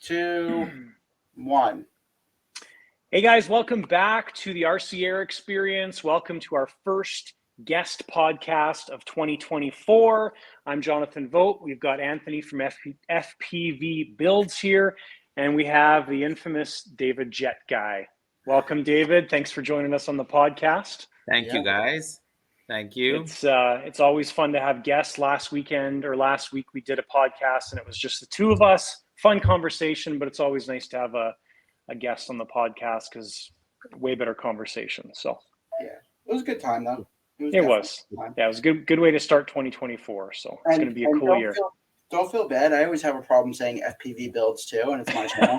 2, 1. Hey guys, welcome back to the RC Air Experience. Welcome to our first guest podcast of 2024. I'm Jonathan Vogt. We've got Anthony from FPV Builds here, and we have the infamous David Jet Guy. Welcome, David. Thanks for joining us on the podcast. Thank you, guys. Thank you. It's always fun to have guests. Last week we did a podcast and it was just the two of us. Fun conversation, but it's always nice to have a guest on the podcast because way better conversation. So yeah, it was a good time though. It was a good way to start 2024. So it's going to be a cool year. Don't feel bad. I always have a problem saying FPV Builds too, and it's my channel.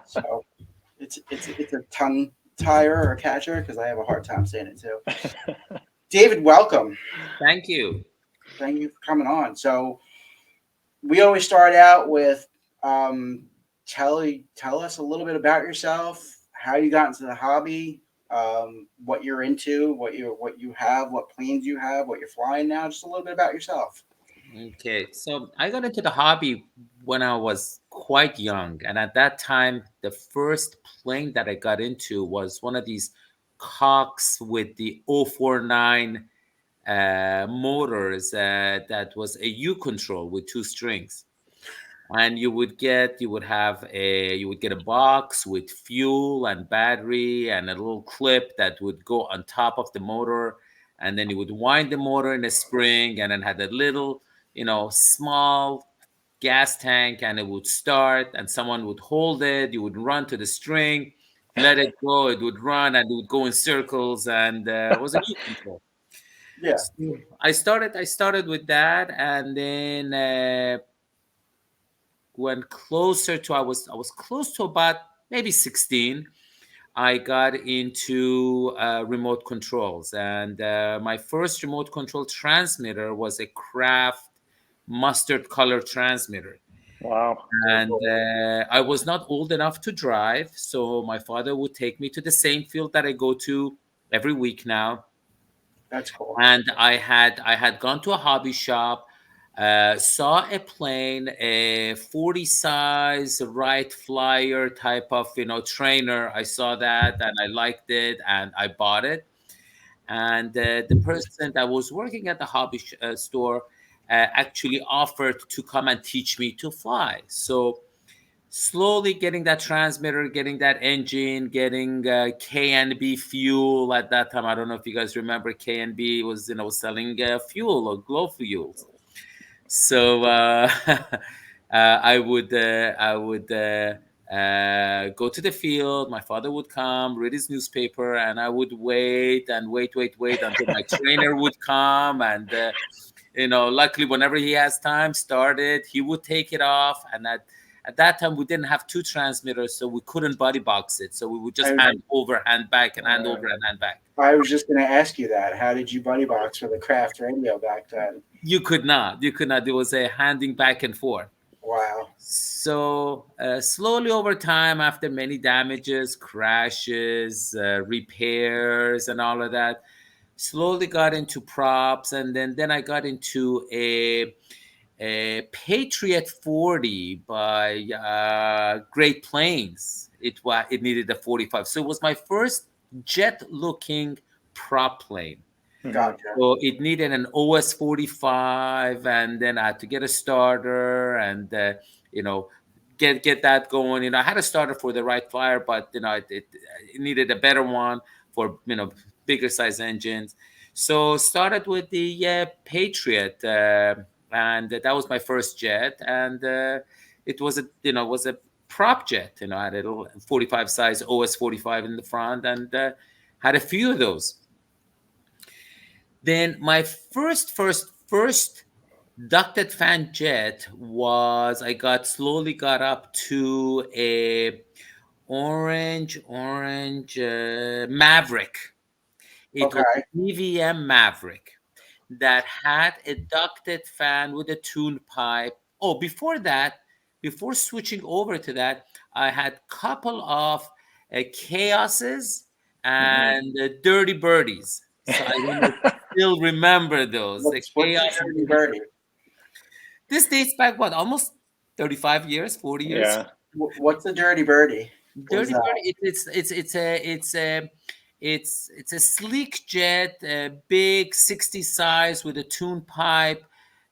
So it's a tongue tire or a catcher because I have a hard time saying it too. David, welcome. Thank you. Thank you for coming on. So we always start out with tell us a little bit about yourself, how you got into the hobby, what you're into, what you have, what planes you have, what you're flying now, just a little bit about yourself. Okay, so I got into the hobby when I was quite young, and at that time, the first plane that I got into was one of these Cox with the 049 motors that was a U control with 2 strings. And you would get a box with fuel and battery and a little clip that would go on top of the motor, and then you would wind the motor in a spring, and then had a little, small gas tank, and it would start, and someone would hold it. You would run to the string, let it go, it would run, and it would go in circles, and it was a U control. Yeah, so I started with that, and then. When closer to, I was close to about maybe 16, I got into remote controls. And my first remote control transmitter was a Craft mustard color transmitter. Wow. And I was not old enough to drive, so my father would take me to the same field that I go to every week now. That's cool. And I had gone to a hobby shop, saw a plane, a 40 size Wright Flyer type of trainer. I saw that and I liked it and I bought it. And the person that was working at the hobby store actually offered to come and teach me to fly. So slowly getting that transmitter, getting that engine, getting K&B fuel at that time. I don't know if you guys remember, K&B was selling fuel or glow fuels. So I would go to the field. My father would come, read his newspaper, and I would wait until my trainer would come. And luckily, whenever he has time, started, he would take it off. And at that time, we didn't have 2 transmitters, so we couldn't body box it. So we would just hand over, hand back, and hand over and hand back. I was just going to ask you that. How did you buddy box for the Craft radio back then? You could not. There was a handing back and forth. Wow. So slowly over time, after many damages, crashes, repairs, and all of that, slowly got into props. And then I got into a Patriot 40 by Great Plains. It needed a 45. So it was my first jet-looking prop plane. Gotcha. So it needed an OS 45, and then I had to get a starter and get that going. I had a starter for the Wright Flyer, but it needed a better one for bigger size engines. So started with the Patriot, and that was my first jet, and it was a prop jet. I had a little 45 size OS 45 in the front, and had a few of those. Then my first ducted fan jet was, I slowly got up to a orange Maverick. It was an EVM Maverick that had a ducted fan with a tuned pipe. Oh, before switching over to that, I had couple of Chaoses and Dirty Birdies. So I still remember those. What's the Dirty Birdie? This dates back, almost 35 years, 40 years. Yeah. What's the Dirty Birdie? What is Dirty that? Bird, it's a sleek jet, big 60 size with a tune pipe.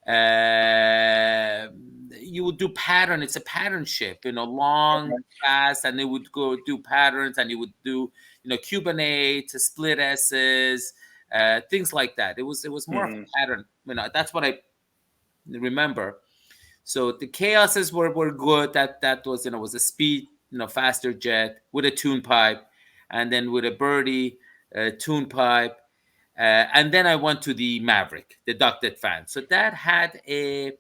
Uh, you would do pattern. It's a pattern ship, long, Okay. fast, and they would go do patterns, and you would do, Cuban 8, split S's, things like that. It was more of Mhm. a pattern. That's what I remember. So the chaoses were good. That was a speed, faster jet with a tune pipe, and then with a birdie tune pipe, and then I went to the Maverick, the ducted fan. So that had a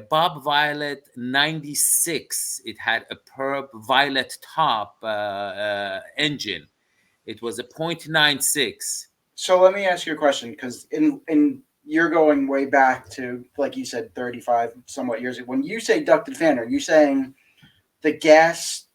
Bob Violet 96. It had a Perb Violet top engine. It was a .96. So let me ask you a question, because in you're going way back to, like you said, 35 somewhat years ago. When you say ducted fan, are you saying the gas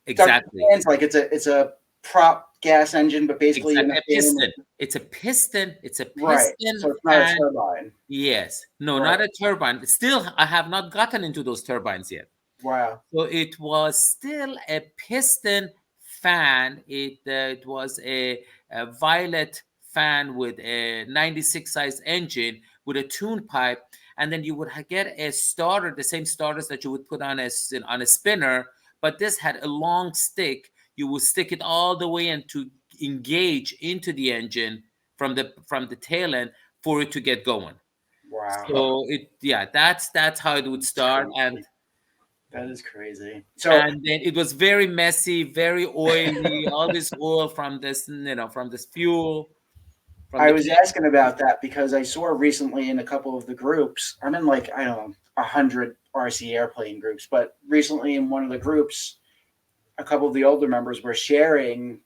ducted Exactly. fans, like it's a prop gas engine, but basically in Exactly. a A piston. fan? It's a piston. It's a Right. piston So it's not a fan. turbine. Yes. No, Right. not a turbine. Still, I have not gotten into those turbines yet. Wow. So it was still a piston fan. It was a Violet fan with a 96 size engine with a tune pipe, and then you would get a starter, the same starters that you would put on a spinner, but this had a long stick. You would stick it all the way in to engage into the engine from the tail end for it to get going. Wow. So that's how it would That's start. crazy. That is crazy. So And then it was very messy, very oily, all this oil from this fuel, from I the was asking about that because I saw recently in a couple of the groups. I'm in, like, I don't know, 100 RC airplane groups, but recently in one of the groups, a couple of the older members were sharing,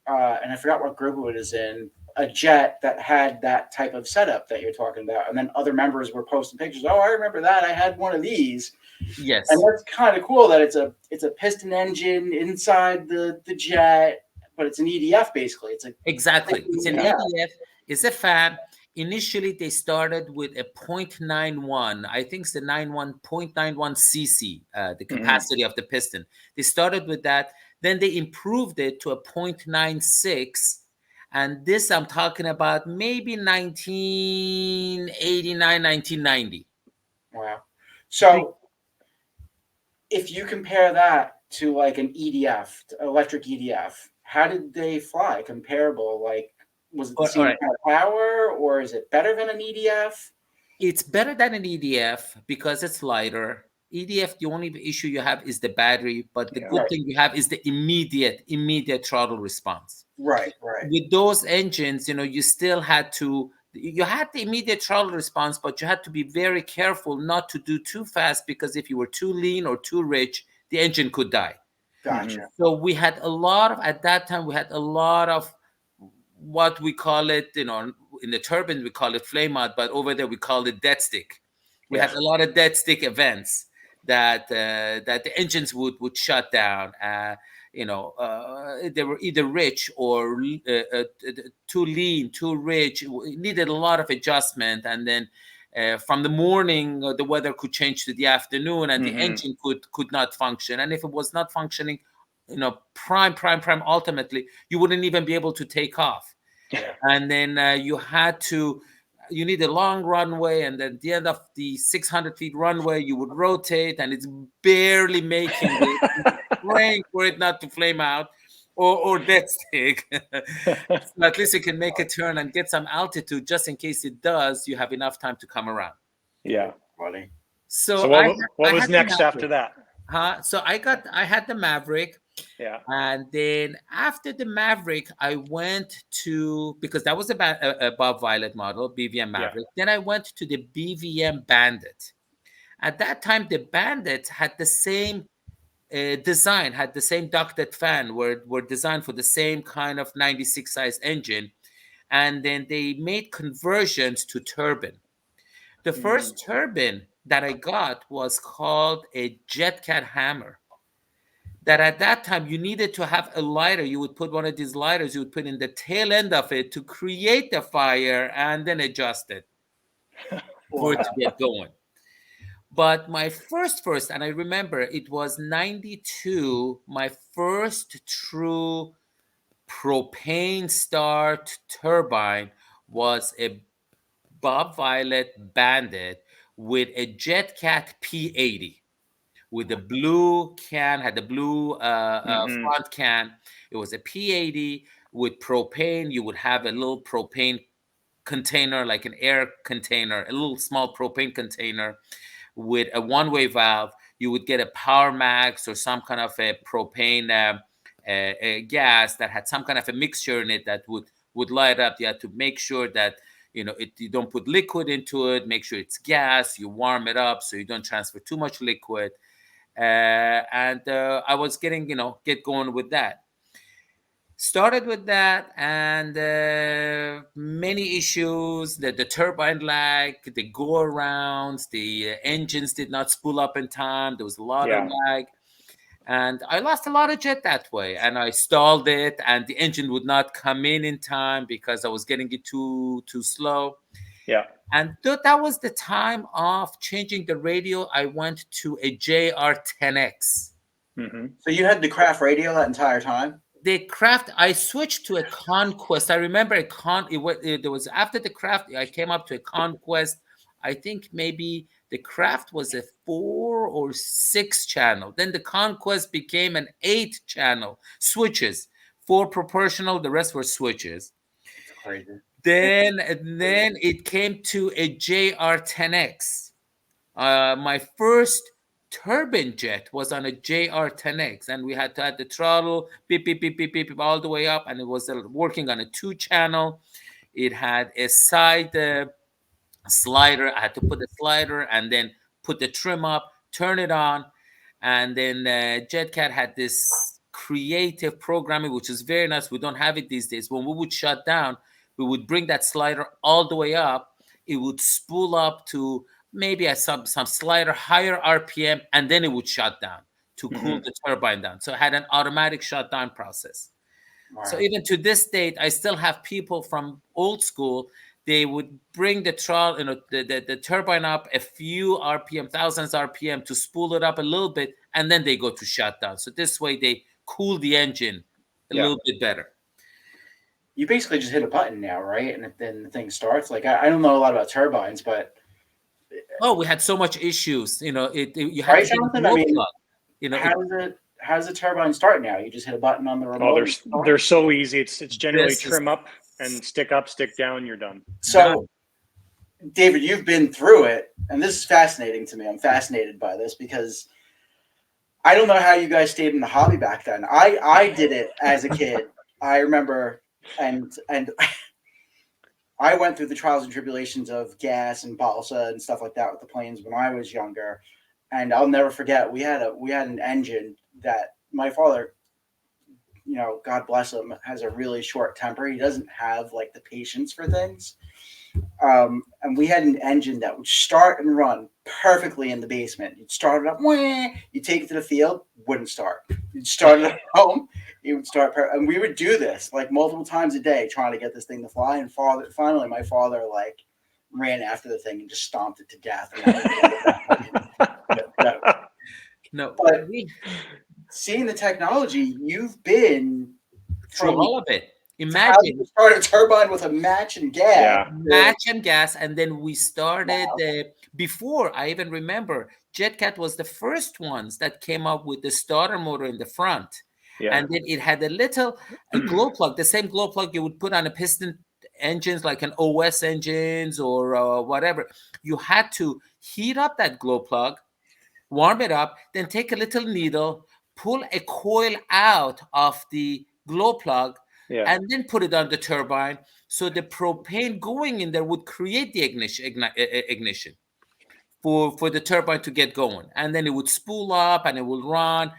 and I forgot what group it was in, a jet that had that type of setup that you're talking about. And then other members were posting pictures. Oh, I remember that. I had one of these. Yes, And that's kind of cool that it's a piston engine inside the jet, but it's an EDF basically. It's a exactly. It's an yeah. EDF. It's a fan. Initially, they started with a .91. I think it's the 91.91 cc, the capacity of the piston. They started with that. Then they improved it to a .96. And this I'm talking about maybe 1989, 1990. Wow. So if you compare that to like an EDF, electric EDF, how did they fly? Comparable? Like, was it the All same right. kind of power, or is it better than an EDF? It's better than an EDF because it's lighter. EDF, the only issue you have is the battery, but the Yeah. good Right. thing you have is the immediate throttle response. Right. With those engines, you still had you had the immediate throttle response, but you had to be very careful not to do too fast, because if you were too lean or too rich, the engine could die. Gotcha. So at that time, we had a lot of what we call it, in the turbine, we call it flame out, but over there we call it dead stick. We had a lot of dead stick events that the engines would shut down. They were either rich or too lean, too rich. It needed a lot of adjustment, and then from the morning, the weather could change to the afternoon, and the engine could not function. And if it was not functioning, prime, ultimately, you wouldn't even be able to take off. Yeah. And then you need a long runway, and then at the end of the 600 feet runway, you would rotate, and it's barely making it, praying for it not to flame out or dead stick. So at least you can make a turn and get some altitude, just in case it does, you have enough time to come around. Yeah. Funny. So I what was had the next after Maverick. that? So I had the Maverick. Yeah. And then after the Maverick, I went to, because that was a Bob Violet model, BVM Maverick. Then I went to the BVM Bandit. At that time, the Bandit had the same design, had the same ducted fan, were designed for the same kind of 96 size engine. And then they made conversions to turbine. The first turbine that I got was called a JetCat Hammer. That at that time you needed to have a lighter. You would put one of these lighters, you would put in the tail end of it to create the fire and then adjust it for it to get going. But my first, and I remember it was 92, my first true propane start turbine was a Bob Violet Bandit with a JetCat P80 with the blue can, had the blue front can. It was a P80 with propane. You would have a little propane container, like an air container, a little small propane container with a one-way valve. You would get a Power Max or some kind of a propane a gas that had some kind of a mixture in it that would light up. You had to make sure that you don't put liquid into it. Make sure it's gas. You warm it up so you don't transfer too much liquid. And I was getting get going with that. Started with that, and many issues, the turbine lag, the go arounds, the engines did not spool up in time. There was a lot of lag, and I lost a lot of jet that way. And I stalled it, and the engine would not come in time because I was getting it too slow. Yeah. And that was the time of changing the radio. I went to a JR10X. So you had the craft radio that entire time? The craft, I switched to a Conquest. I remember there was after the craft, I came up to a Conquest. I think maybe the craft was a 4 or 6 channel. Then the Conquest became an 8 channel. Switches, 4 proportional, the rest were switches. That's crazy. Then it came to a JR10X. My first turbine jet was on a JR10X, and we had to add the throttle, beep, beep, beep, beep, beep, beep, all the way up, and it was working on a 2 channel. It had a side slider. I had to put the slider and then put the trim up, turn it on, and then JetCat had this creative programming, which is very nice. We don't have it these days. When we would shut down, we would bring that slider all the way up. It would spool up to maybe at some slider higher RPM, and then it would shut down to cool the turbine down. So it had an automatic shutdown process. Wow. So even to this date, I still have people from old school. They would bring the throttle, the turbine up a few RPM, thousands RPM to spool it up a little bit, and then they go to shutdown. So this way they cool the engine a little bit better. You basically just hit a button now, right? And then the thing starts. Like I don't know a lot about turbines, but we had so much issues. You had right, to Jonathan? I mean, how does the turbine start now? You just hit a button on the remote. They're so easy. It's generally trim up and stick up, stick down. You're done. So, David, you've been through it, and this is fascinating to me. I'm fascinated by this because I don't know how you guys stayed in the hobby back then. I did it as a kid. I remember, and I went through the trials and tribulations of gas and balsa and stuff like that with the planes when I was younger. And I'll never forget, we had an engine that my father, God bless him, has a really short temper. He doesn't have like the patience for things. And we had an engine that would start and run perfectly in the basement. You'd start it up, you'd take it to the field, wouldn't start. You'd start it at home, it would start. And we would do this like multiple times a day, trying to get this thing to fly. And finally, my father like ran after the thing and just stomped it to death. But seeing the technology, you've been through all of it. Imagine you start a turbine with a match and gas. Match and gas, and then we started before I even remember. JetCat was the first ones that came up with the starter motor in the front, and then it had a glow plug, the same glow plug you would put on a piston engines like an OS engines or whatever. You had to heat up that glow plug, warm it up, then take a little needle, pull a coil out of the glow plug, and then put it on the turbine. So the propane going in there would create the ignition for the turbine to get going. And then it would spool up and it would run.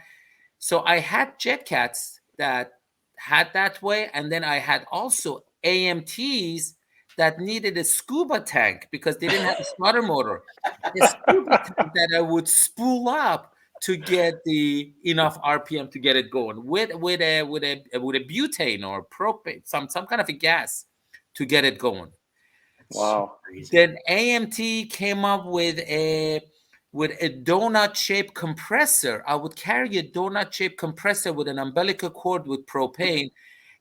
So I had JetCats that had that way. And then I had also AMTs that needed a scuba tank because they didn't have a starter motor. A scuba tank that I would spool up to get the enough RPM to get it going with a butane or propane, some kind of a gas to get it going. Wow. Then AMT came up with a with a donut-shaped compressor. I would carry a donut-shaped compressor with an umbilical cord with propane.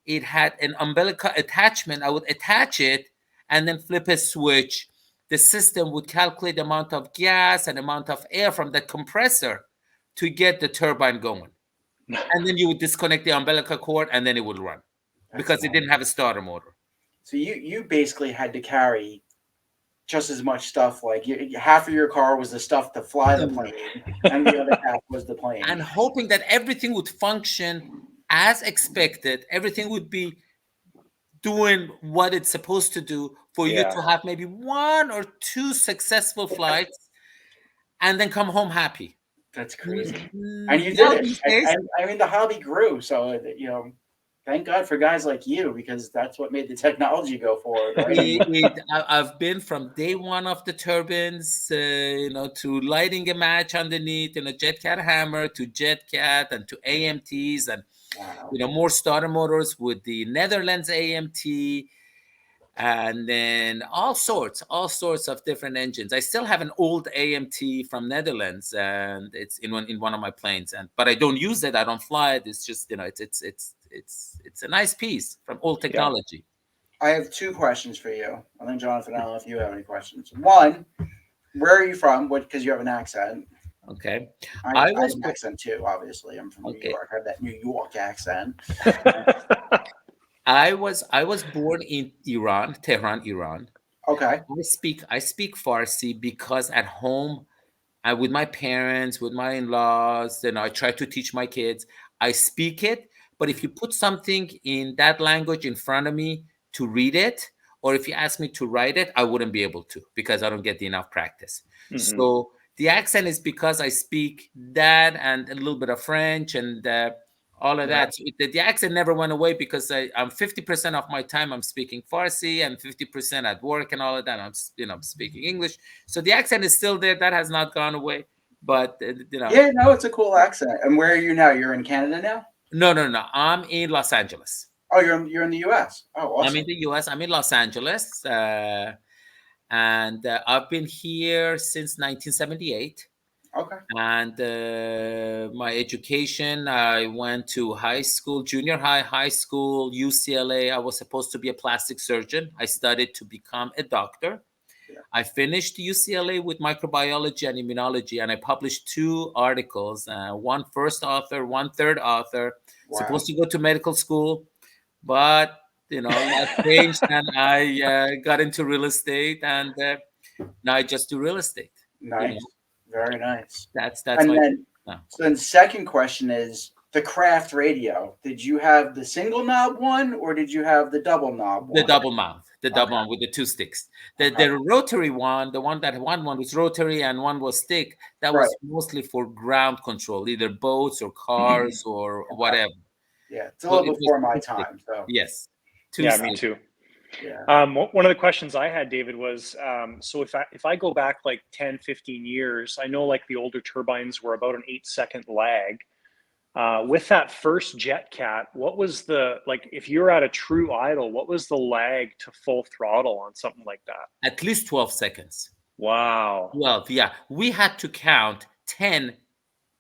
It had an umbilical attachment. I would attach it and then flip a switch. The system would calculate the amount of gas and amount of air from the compressor to get the turbine going. And then you would disconnect the umbilical cord and then it would run because it didn't have a starter motor. So you basically had to carry just as much stuff. Like half of your car was the stuff to fly the plane, and the other half was the plane. And hoping that everything would function as expected, everything would be doing what it's supposed to do for you to have maybe 1 or 2 successful flights and then come home happy. That's crazy. And you did it. I mean, the hobby grew. So, thank God for guys like you, because that's what made the technology go forward. Right? I've been from day one of the turbines, to lighting a match underneath, JetCat hammer to JetCat and to AMTs and, more starter motors with the Netherlands AMT. And then all sorts of different engines. I still have an old AMT from Netherlands, and it's in one of my planes. But I don't use it. I don't fly it. It's just it's a nice piece from old technology. I have 2 questions for you. I think Jonathan, I don't know if you have any questions. One, where are you from? Because you have an accent. Okay, I have an accent too. Obviously, I'm from New York. I have that New York accent. I was born in Iran, Tehran, Iran. Okay. I speak Farsi because at home, with my parents, with my in-laws, I try to teach my kids. I speak it, but if you put something in that language in front of me to read it, or if you ask me to write it, I wouldn't be able to because I don't get enough practice. Mm-hmm. So the accent is because I speak that and a little bit of French and all of that. So the accent never went away because I'm 50% of my time I'm speaking Farsi and 50% at work and all of that. I'm speaking English. So the accent is still there. That has not gone away. But Yeah, no, it's a cool accent. And where are you now? You're in Canada now? No. I'm in Los Angeles. Oh, you're in the U.S. Oh, awesome. I'm in the U.S. I'm in Los Angeles, and I've been here since 1978. Okay. And my education, I went to high school, junior high, high school, UCLA. I was supposed to be a plastic surgeon. I studied to become a doctor. Yeah. I finished UCLA with microbiology and immunology, and I published 2 articles, one first author, one third author. Wow. Supposed to go to medical school, but, life changed, and I got into real estate, and now I just do real estate. Nice. Very nice. That's and then, So then the second question is the craft radio. Did you have the single knob one or did you have the double knob one? The double mount, one with the 2 sticks. The rotary one, one was rotary and one was stick. That was mostly for ground control, either boats or cars or whatever. Yeah, it's a little before my time. So yes. Me too. Yeah. One of the questions I had, David, was so if I go back like 10, 15 years, I know like the older turbines were about an 8-second lag. With that first JetCat, what was if you're at a true idle, what was the lag to full throttle on something like that? At least 12 seconds. Wow. Well, yeah, we had to count 10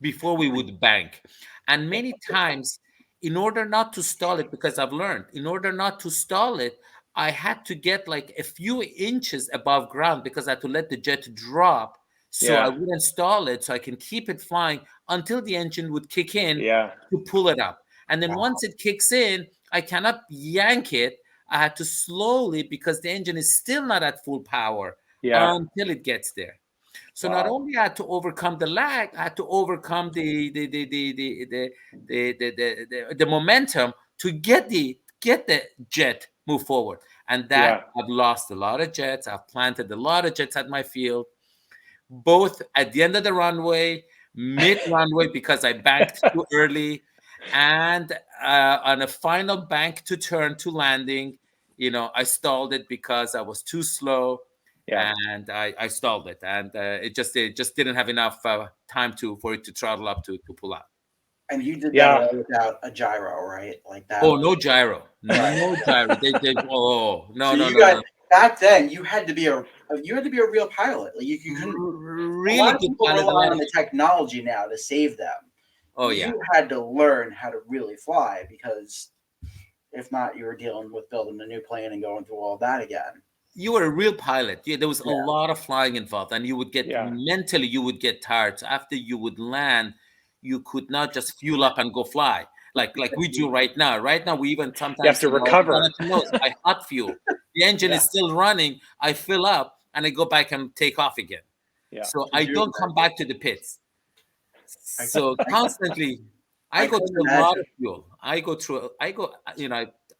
before we would bank. And many times, in order not to stall it, because I've learned, in order not to stall it, I had to get like a few inches above ground because I had to let the jet drop so I wouldn't stall it, so I can keep it flying until the engine would kick in to pull it up. And then once it kicks in, I cannot yank it. I had to slowly, because the engine is still not at full power until it gets there. So not only I had to overcome the lag, I had to overcome the momentum to get the jet move forward. And that I've lost a lot of jets. I've planted a lot of jets at my field, both at the end of the runway, mid-runway because I banked too early, and on a final bank to turn to landing, I stalled it because I was too slow. Yeah. And I stalled it, and it just didn't have enough time for it to throttle up to pull out. And you did that without a gyro, right? Like that. Oh, no gyro, no gyro. No. back then you had to be a real pilot. Like you couldn't. A Really lot of good people pilot. rely on the technology now to save them. Oh yeah. You had to learn how to really fly, because if not, you were dealing with building a new plane and going through all that again. You were a real pilot. There was a Yeah. lot of flying involved, and you would get Yeah. mentally, you would get tired. So after you would land, you could not just fuel up and go fly like we do right now. Right now, we even You have sometimes, to recover. Jonathan knows, I hot fuel. The engine is still running. I fill up and I go back and take off again. Yeah. So I don't come back to the pits. So constantly, I I go couldn't through a lot imagine. of fuel.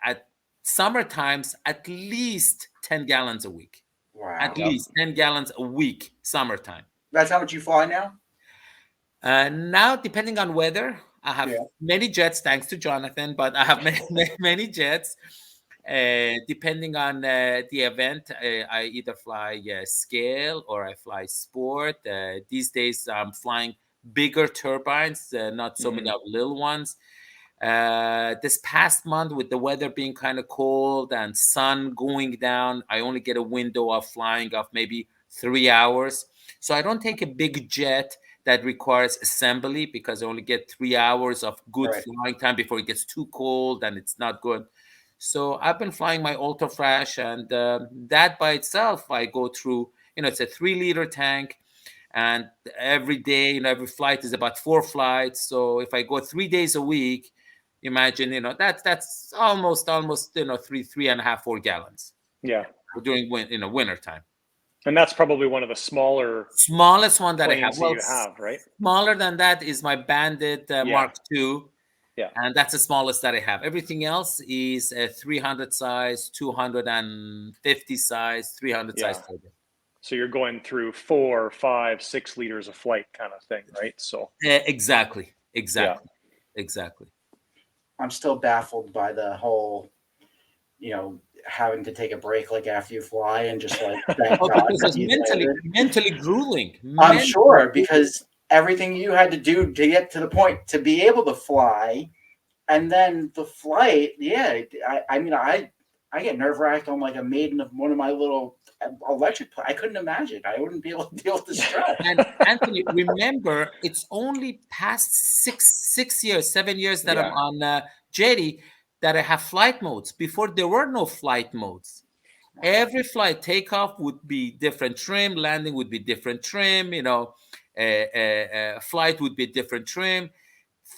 At summer times, at least 10 gallons a week. Wow. At least 10 gallons a week, summertime. That's how much you fly now? Now, depending on weather, I have many jets, thanks to Jonathan, but I have many jets. Depending on the event, I either fly scale or I fly sport. These days, I'm flying bigger turbines, not so many of little ones. This past month, with the weather being kind of cold and sun going down, I only get a window of flying of maybe 3 hours. So I don't take a big jet that requires assembly, because I only get 3 hours of good flying time before it gets too cold and it's not good. So I've been flying my Ultra Fresh, and that by itself, I go through, it's a 3-liter tank. And every day, every flight is about 4 flights. So if I go 3 days a week, imagine, that's almost, 3.5, 4 gallons. Yeah. During winter time. And that's probably one of the smallest one that I have. Well, you have, right? Smaller than that is my Bandit Mark II. Yeah. And that's the smallest that I have. Everything else is a 300 size, 250 size, 300 size turbine. So you're going through 4, 5, 6 liters of flight kind of thing, right? So exactly. I'm still baffled by the whole, having to take a break like after you fly and just like thank God. It's mentally grueling. I'm sure, because everything you had to do to get to the point to be able to fly, and then the flight. Yeah, I get nerve wracked on like a maiden of one of my little electric. I couldn't imagine. I wouldn't be able to deal with the stress. And Anthony, remember, it's only past 7 years that I'm on Jetty that I have flight modes. Before, there were no flight modes. Every flight, takeoff would be different trim, landing would be different trim, flight would be different trim.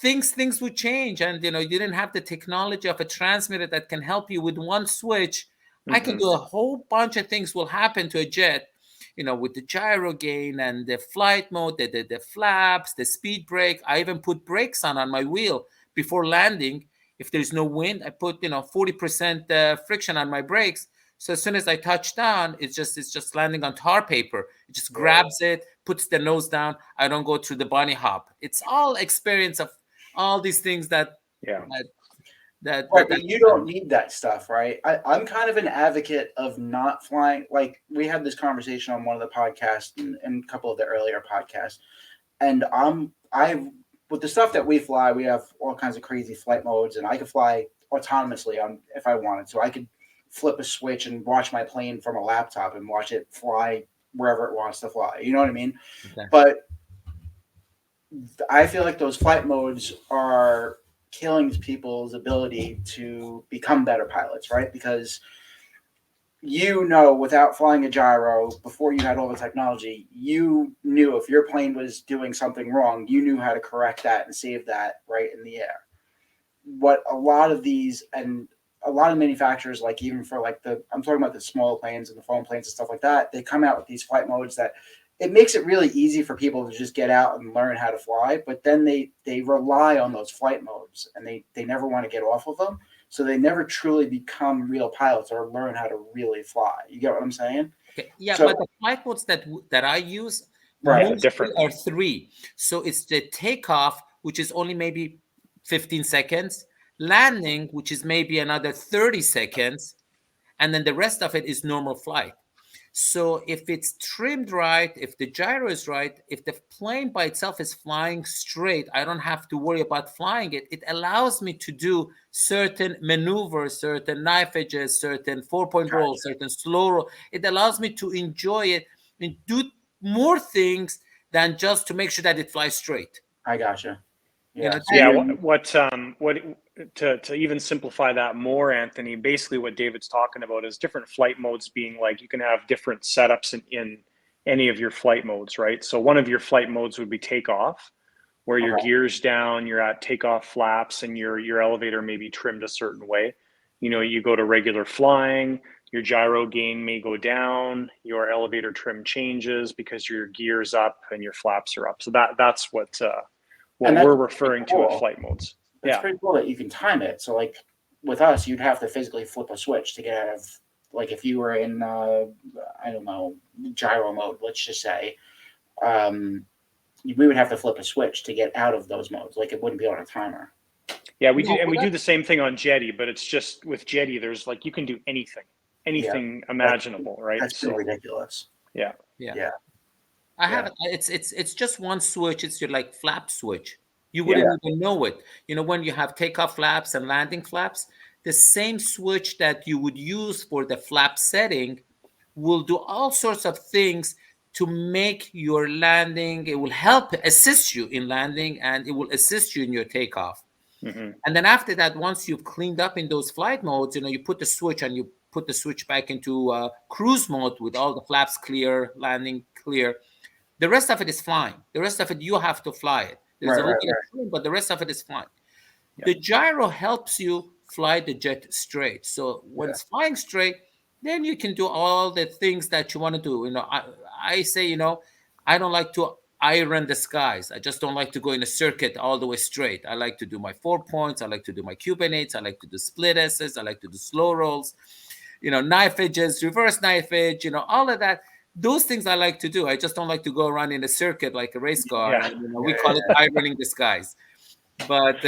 Things would change, and you didn't have the technology of a transmitter that can help you with one switch. I can do a whole bunch of things will happen to a jet, with the gyro gain and the flight mode, the flaps, the speed brake. I even put brakes on my wheel before landing. If there's no wind, I put 40% friction on my brakes. So as soon as I touch down, it's just landing on tar paper. It just grabs it, puts the nose down. I don't go through the bunny hop. It's all experience of all these things that But you don't need that stuff, right? I'm kind of an advocate of not flying. Like, we had this conversation on one of the podcasts and a couple of the earlier podcasts, and with the stuff that we fly, we have all kinds of crazy flight modes, and I could fly autonomously if I wanted. So I could flip a switch and watch my plane from a laptop and watch it fly wherever it wants to fly. You know what I mean? Okay. But I feel like those flight modes are killing people's ability to become better pilots, right? Because without flying a gyro, before you had all the technology, you knew if your plane was doing something wrong, you knew how to correct that and save that right in the air. What a lot of manufacturers, like even for like I'm talking about the small planes and the foam planes and stuff like that, they come out with these flight modes that it makes it really easy for people to just get out and learn how to fly. But then they rely on those flight modes, and they never want to get off of them. So they never truly become real pilots or learn how to really fly. You get what I'm saying? Okay. Yeah, but the flight modes that I use different are 3. So it's the takeoff, which is only maybe 15 seconds, landing, which is maybe another 30 seconds, and then the rest of it is normal flight. So if it's trimmed right, if the gyro is right, if the plane by itself is flying straight, I don't have to worry about flying it. It allows me to do certain maneuvers, certain knife edges, certain 4-point roll, certain slow roll. It allows me to enjoy it and do more things than just to make sure that it flies straight. I gotcha. You know, Yeah. What to even simplify that more, Anthony, basically what David's talking about is different flight modes being like you can have different setups in any of your flight modes, right? So one of your flight modes would be takeoff, where your gear's down, you're at takeoff flaps, and your elevator may be trimmed a certain way. You know, you go to regular flying, your gyro gain may go down, your elevator trim changes because your gear's up and your flaps are up. So that's what we're referring to at flight modes. It's pretty cool that you can time it. So like with us, you'd have to physically flip a switch to get out of, like if you were in, I don't know, gyro mode, let's just say, we would have to flip a switch to get out of those modes. Like it wouldn't be on a timer. Yeah, we do. And we do the same thing on Jetty, but it's just with Jetty, there's like, you can do anything imaginable, right? That's so ridiculous. Yeah. I have it's just one switch. It's your like flap switch. You wouldn't even know it. You know, when you have takeoff flaps and landing flaps, the same switch that you would use for the flap setting will do all sorts of things to make your landing. It will help assist you in landing, and it will assist you in your takeoff. Mm-hmm. And then after that, once you've cleaned up in those flight modes, you know, you put the switch and you put the switch back into cruise mode with all the flaps clear, landing clear. The rest of it is flying. The rest of it, you have to fly it. There's a little bit of trim, but the rest of it is flying. Yeah. The gyro helps you fly the jet straight. So when it's flying straight, then you can do all the things that you want to do. You know, I say, you know, I don't like to iron the skies. I just don't like to go in a circuit all the way straight. I like to do my 4 points. I like to do my Cuban 8s. I like to do split S's. I like to do slow rolls, you know, knife edges, reverse knife edge, you know, all of that. Those things I like to do. I just don't like to go around in a circuit like a race car. Yeah. And, you know, we call it ironing the skies. But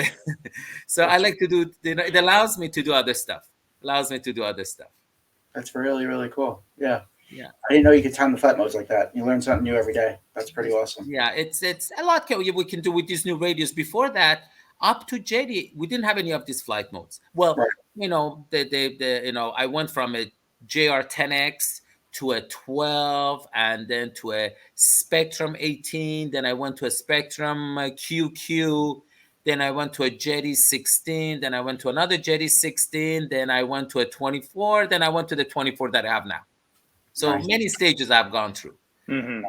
so I like to do, you know, it allows me to do other stuff. That's really, really cool. Yeah. Yeah. I didn't know you could time the flight modes like that. You learn something new every day. That's pretty awesome. Yeah, it's a lot we can do with these new radios. Before that, up to JD, we didn't have any of these flight modes. Well, you know, the you know, I went from a JR10X to a 12, and then to a Spectrum 18. Then I went to a Spectrum QQ. Then I went to a Jetty 16. Then I went to another Jetty 16. Then I went to a 24. Then I went to the 24 that I have now. So many stages I've gone through. Mm-hmm.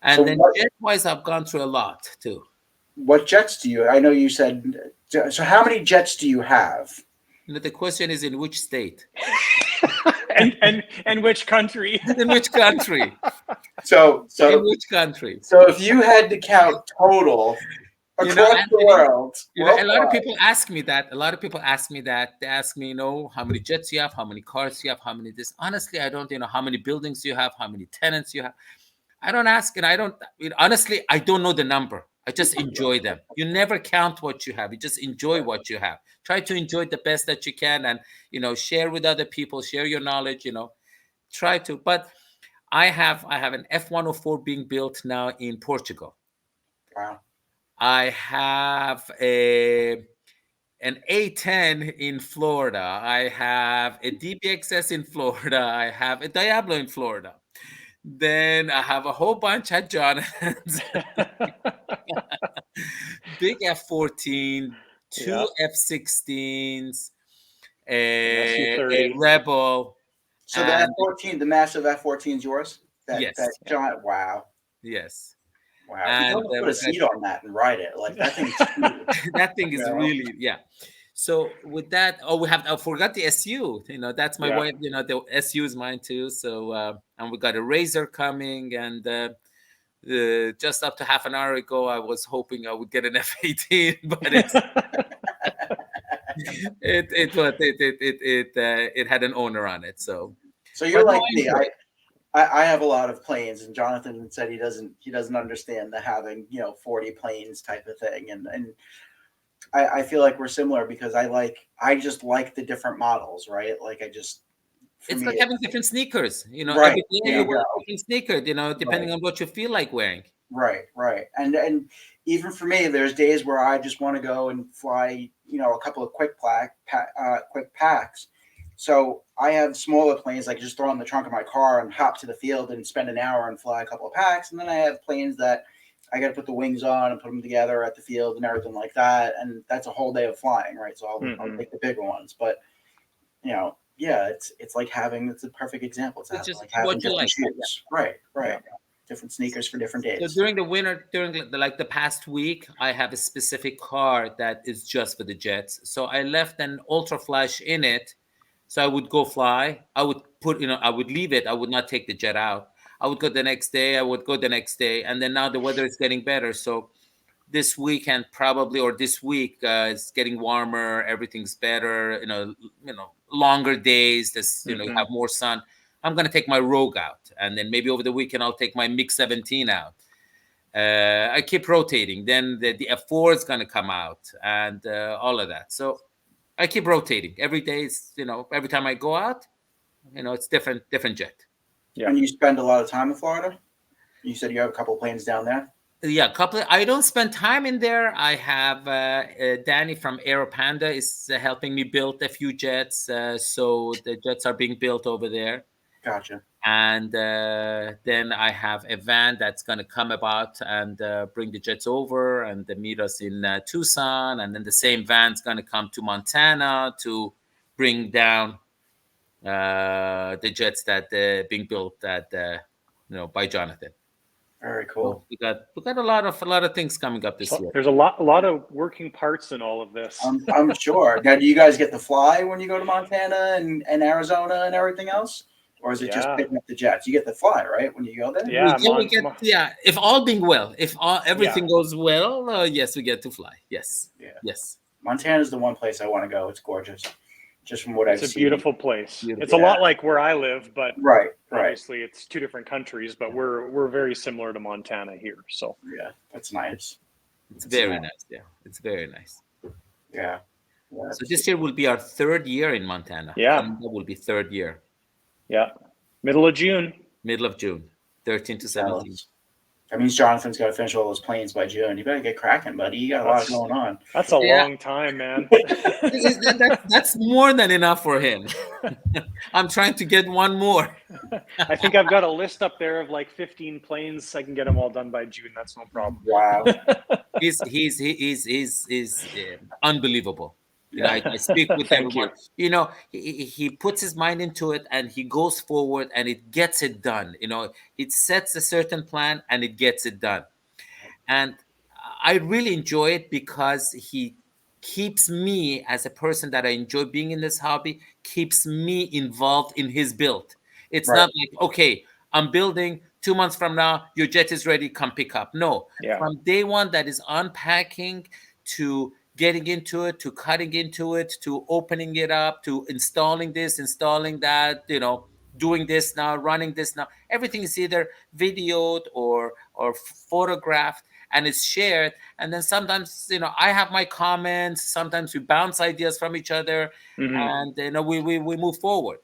And so then jet-wise, I've gone through a lot too. What jets do you? I know you said. So how many jets do you have? The question is, in which state? and which country? In which country? So in which country? So if you had to count total across the world, you know, a lot of people ask me that. They ask me, you know, how many jets you have, how many cars you have, how many this. Honestly, I don't, you know, how many buildings you have, how many tenants you have. I don't ask, and I don't. Honestly, I don't know the number. I just enjoy them. You never count what you have. You just enjoy what you have. Try to enjoy the best that you can, and, you know, share with other people, share your knowledge, you know, try to. But I have an F-104 being built now in Portugal. Wow. I have an A10 in Florida. I have a DBXS in Florida. I have a Diablo in Florida. Then I have a whole bunch at Jonathan's. Big F-14, two F-16s, a Rebel. So the F-14, the massive F-14 is yours? Yes. Wow. Yes. Wow. And you put a seat on that and ride it. Like that thing's that thing is really, So with that, I forgot the SU. You know, that's my wife. You know, the SU is mine too. So and we got a Razor coming, and just up to half an hour ago, I was hoping I would get an F-18, but it had an owner on it. So you're like me. I have a lot of planes, and Jonathan said he doesn't understand the having, you know, 40 planes type of thing, and I feel like we're similar because I just like the different models, right? Like for It's me. like having different sneakers. Right. Every day There you you wear go. a different sneaker. Depending on what you feel like wearing. Right. And even for me, there's days where I just want to go and fly, a couple of quick packs. So I have smaller planes I can just throw in the trunk of my car and hop to the field and spend an hour and fly a couple of packs. And then I have planes that I got to put the wings on and put them together at the field and everything like that. And that's a whole day of flying, right? So I'll take the bigger ones. But yeah, it's like it's a perfect example. It's just like having what you different like. shoes. Right. Yeah. Different sneakers for different days. So during the winter, during the past week, I have a specific car that is just for the Jets. So I left an Ultra Flash in it. So I would go fly. I would I would leave it. I would not take the jet out. I would go the next day. I would go the next day. And then now the weather is getting better. So this weekend probably, or this week, it's getting warmer. Everything's better. Longer days. You have more sun. I'm gonna take my Rogue out, and then maybe over the weekend I'll take my MiG 17 out. I keep rotating. Then the F4 is gonna come out, and all of that. So I keep rotating. Every day is every time I go out, it's different jet. Yeah. And you spend a lot of time in Florida? You said you have a couple of planes down there? Yeah, I don't spend time in there. I have Danny from Aero Panda is helping me build a few jets. So the jets are being built over there. Gotcha. And then I have a van that's going to come about and bring the jets over and meet us in Tucson. And then the same van's going to come to Montana to bring down the jets that being built by Jonathan. Very cool. So we got a lot of things coming up this year. There's a lot of working parts in all of this. I'm sure. Now, do you guys get to fly when you go to Montana and Arizona and everything else? Or is it just picking up the jets? You get to fly, right, when you go there? Yeah, if all being well, if everything goes well, yes, we get to fly. Yes. Yeah. Yes. Montana's the one place I want to go. It's gorgeous. Just from what I've seen. It's a beautiful place. Beautiful. It's a lot like where I live, but right. obviously it's two different countries, but we're very similar to Montana here. So yeah, that's nice. It's very nice. Yeah, it's very nice. Yeah. So this year will be our third year in Montana. Yeah. That will be third year. Yeah. Middle of June, 13 to 17. That means Jonathan's got to finish all those planes by June. You better get cracking, buddy. You got a lot going on. That's a long time, man. That's more than enough for him. I'm trying to get one more. I think I've got a list up there of like 15 planes. I can get them all done by June. That's no problem. Wow. He's unbelievable. I speak with everyone. He puts his mind into it and he goes forward and it gets it done. It sets a certain plan and it gets it done. And I really enjoy it because he keeps me as a person that I enjoy being in this hobby, keeps me involved in his build. It's not like, okay, I'm building 2 months from now, your jet is ready, come pick up. No, from day one, that is unpacking to getting into it, to cutting into it, to opening it up, to installing this, installing that, doing this now, running this now. Everything is either videoed or photographed and it's shared. And then sometimes, I have my comments. Sometimes we bounce ideas from each other, and we move forward.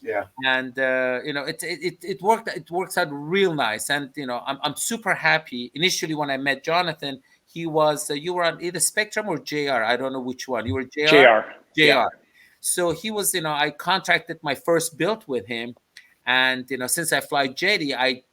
Yeah. And it worked. It works out real nice. And I'm super happy. Initially, when I met Jonathan, he was you were on either Spectrum or JR. I don't know which one. You were JR. JR. Yeah. So he was. I contracted my first build with him, and since I fly Jetty, I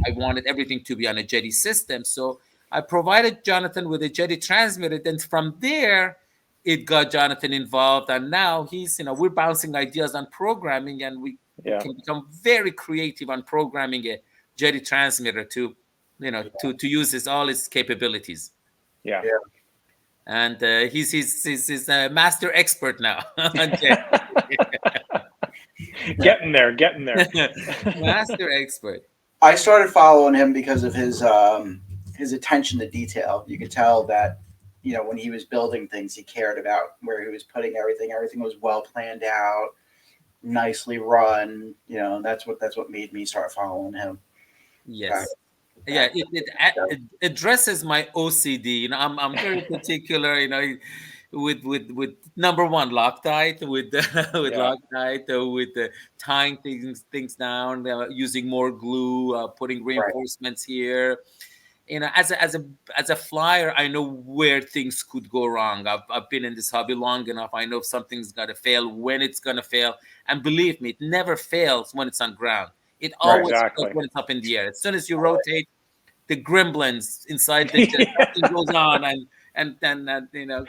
wanted everything to be on a Jetty system. So I provided Jonathan with a Jetty transmitter. Then from there, it got Jonathan involved, and now he's we're bouncing ideas on programming, and we can become very creative on programming a Jetty transmitter to use all his capabilities. Yeah. And he's a master expert now. Getting there. Master expert. I started following him because of his attention to detail. You could tell that when he was building things, he cared about where he was putting everything. Everything was well planned out, nicely run. That's what made me start following him. Yes. Yeah, it addresses my OCD. I'm very particular. with number one Loctite, with with Yeah. Loctite, with tying things down, using more glue, putting Right. reinforcements here. As a flyer, I know where things could go wrong. I've been in this hobby long enough. I know if something's gonna fail, when it's gonna fail, and believe me, it never fails when it's on ground. It Right. always fails Exactly. when it's up in the air. As soon as you rotate, the gremlins inside the jet, something goes on, and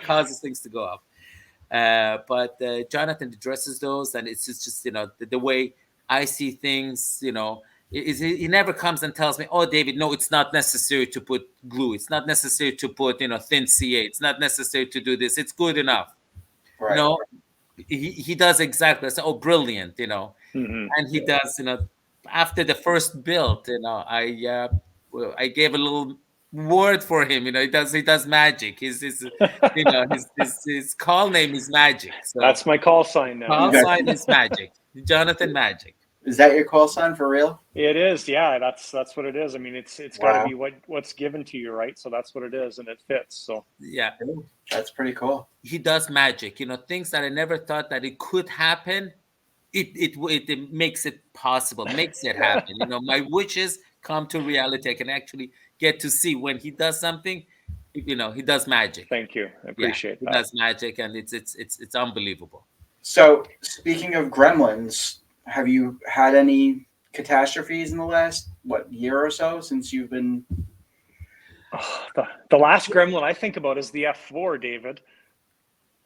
causes things to go off. But Jonathan addresses those, and it's just the way I see things. He never comes and tells me, "Oh, David, no, it's not necessary to put glue. It's not necessary to put thin CA. It's not necessary to do this. It's good enough." Right. He does exactly. I say, "Oh, brilliant," Hmm. and he does. After the first build, I gave a little word for him. He does magic. His call name is Magic. So That's my call sign now. call You guys- sign is Magic. Jonathan Magic. Is that your call sign for real? It is, yeah. That's what it is. I mean, it's got to Wow. be what's given to you, right? So that's what it is, and it fits. So Yeah, That's pretty cool. he does magic. Things that I never thought that it could happen. It makes it possible, makes it happen. My wishes come to reality. I can actually get to see when he does something. He does magic. thank you. I Yeah, appreciate he that. does magic, and it's unbelievable. So, speaking of gremlins, have you had any catastrophes in the last year or so since you've been? Oh, the last gremlin I think about is the F4, David.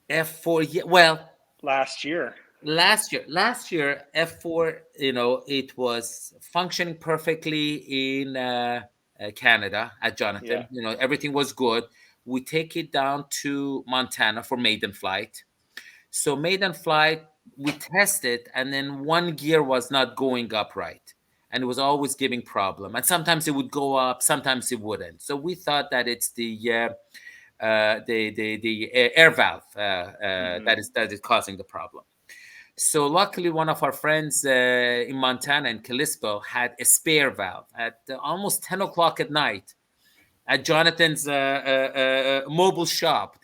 F4, yeah. Well, Last year. last year F4, it was functioning perfectly in Canada at Jonathan. Yeah. Everything was good. We take it down to Montana for maiden flight. So maiden flight, we tested, and then one gear was not going up right, and it was always giving problem. And sometimes it would go up, sometimes it wouldn't. So we thought that it's the air valve that is causing the problem. So luckily, one of our friends in Montana and Kalispell had a spare valve at almost 10 o'clock at night at Jonathan's mobile shop.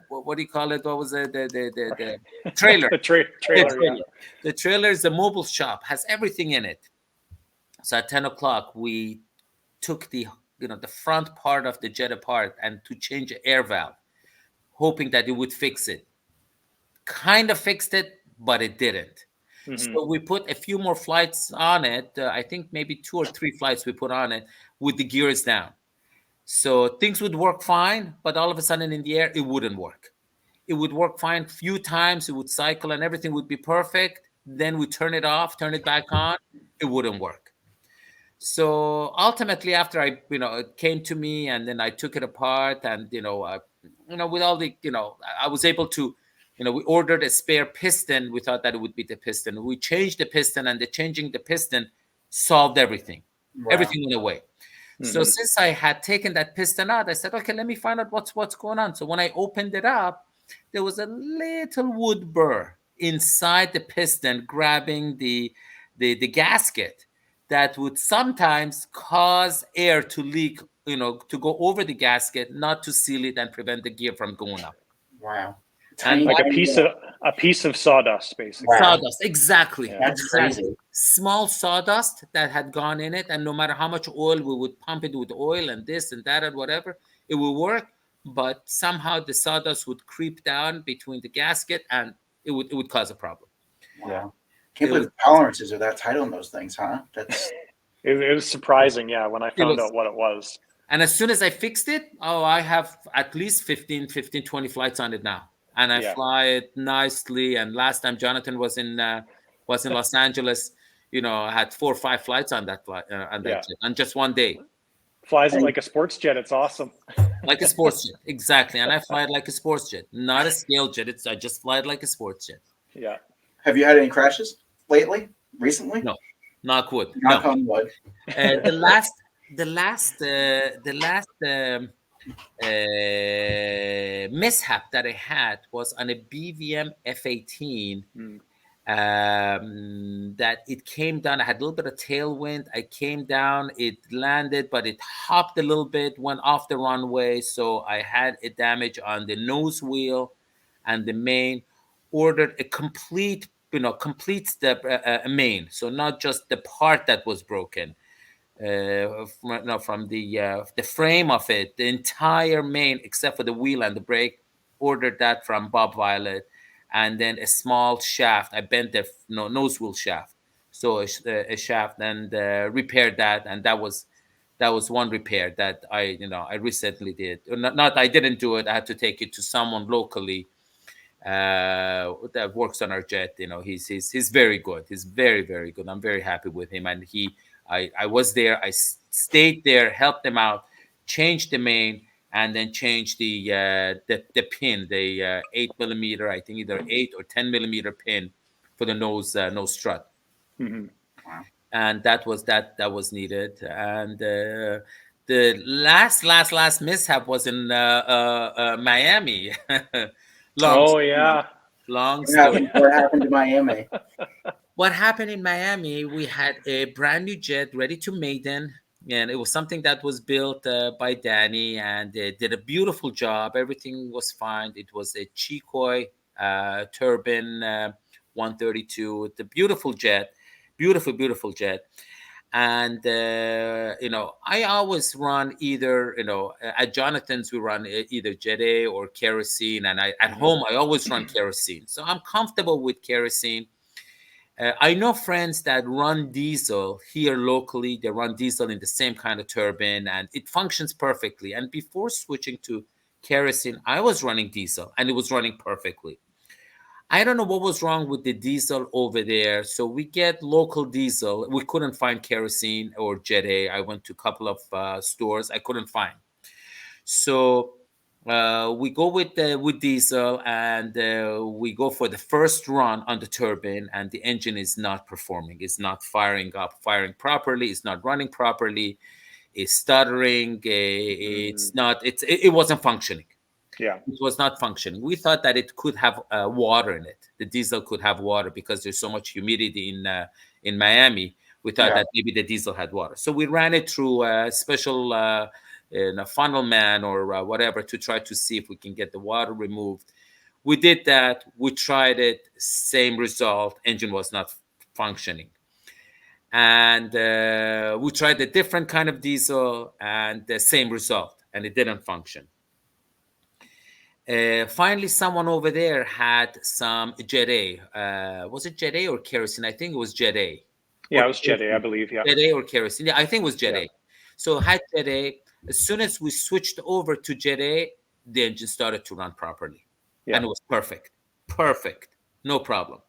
What do you call it? What was it? The trailer. The trailer, yeah. The trailer is a mobile shop, has everything in it. So at 10 o'clock, we took the front part of the jet apart and to change the air valve, hoping that it would fix it. Kind of fixed it, but it didn't. Mhm. So we put a few more flights on it. I think maybe 2 or 3 flights we put on it with the gears down. So things would work fine, but all of a sudden in the air, it wouldn't work. It would work fine a few times. It would cycle and everything would be perfect. Then we turn it off, turn it back on. It wouldn't work. So ultimately, after it came to me, and then I took it apart, and with all the, I was able to, we ordered a spare piston. We thought that it would be the piston. We changed the piston, and the changing the piston solved everything. Wow. Everything went away. So Mhm. since I had taken that piston out, I said, okay, let me find out what's going on. So when I opened it up, there was a little wood burr inside the piston grabbing the gasket that would sometimes cause air to leak, to go over the gasket, not to seal it and prevent the gear from going up. Wow. And Like a piece of sawdust, basically. Wow. Sawdust, exactly. Yeah. That's crazy. Small sawdust that had gone in it, and no matter how much oil we would pump it with oil and this and that and whatever, it would work. But somehow the sawdust would creep down between the gasket, and it would cause a problem. Wow. Can't believe the tolerances are that tight on those things, huh? That's It was surprising, yeah, when I found was- out what it was. And as soon as I fixed it, I have at least 15, 20 flights on it now. And I Yeah. fly it nicely. And last time Jonathan was in Los Angeles, I had 4 or 5 flights on that flight, Yeah. jet, on just one day. Flies it like a sports jet. It's awesome. Like a sports jet, exactly. And I fly it like a sports jet, not a scale jet. I just fly it like a sports jet. Yeah. Have you had any crashes lately? Recently? No, knock wood. Knock No. on wood. The last mishap that I had was on a BVM F-18. Mm. that it came down. I had a little bit of tailwind. I came down, it landed, but it hopped a little bit, went off the runway. So I had a damage on the nose wheel and the main. Ordered a complete, complete step main. So not just the part that was broken, from, no, from the frame of it, the entire main except for the wheel and the brake. Ordered that from Bob Violet, and then a small shaft. I bent the nose wheel shaft, so a shaft, and repaired that, and that was one repair that I recently did. Not I didn't do it. I had to take it to someone locally that works on our jet. He's very good. He's very, very good. I'm very happy with him. And I was there. I stayed there, helped him out, changed the main, and then changed the pin, the 8 millimeter, I think either 8 or 10 millimeter pin for the nose strut. Mm-hmm. Wow. And that was needed. And the last mishap was in Miami. long Oh story. yeah. Long What story. happened? What happened to Miami? What happened in Miami? We had a brand new jet ready to maiden, and it was something that was built by Danny, and they did a beautiful job. Everything was fine. It was a Chicoy turbine 132. It's a beautiful jet, beautiful, beautiful jet. And I always run either, at Jonathan's we run either Jet A or kerosene, and I at Mm-hmm. home I always run kerosene, so I'm comfortable with kerosene. I know friends that run diesel here locally. They run diesel in the same kind of turbine, and it functions perfectly. And before switching to kerosene, I was running diesel, and it was running perfectly. I don't know what was wrong with the diesel over there. So we get local diesel. We couldn't find kerosene or Jet A. I went to a couple of stores. I couldn't find. So we go with diesel, and we go for the first run on the turbine, and the engine is not performing. It's not firing properly. It's not running properly. It's stuttering. Mm-hmm. It wasn't functioning. Yeah. It was not functioning. We thought that it could have water in it. The diesel could have water because there's so much humidity in Miami. We thought Yeah. that maybe the diesel had water. So we ran it through a special in a funnel man or whatever to try to see if we can get the water removed. We did that. We tried it. Same result. Engine was not functioning. And we tried a different kind of diesel, and the same result, and it didn't function. Finally, someone over there had some Jet A. Was it Jet A or kerosene? I think it was Jet A. Yeah, Or it was Jet A, I kerosene. believe. Yeah. Jet A or kerosene. Yeah, I think it was Jet Yeah. A. So had Jet A. As soon as we switched over to Jet A, the engine started to run properly. Yeah. And it was perfect. Perfect. No problem.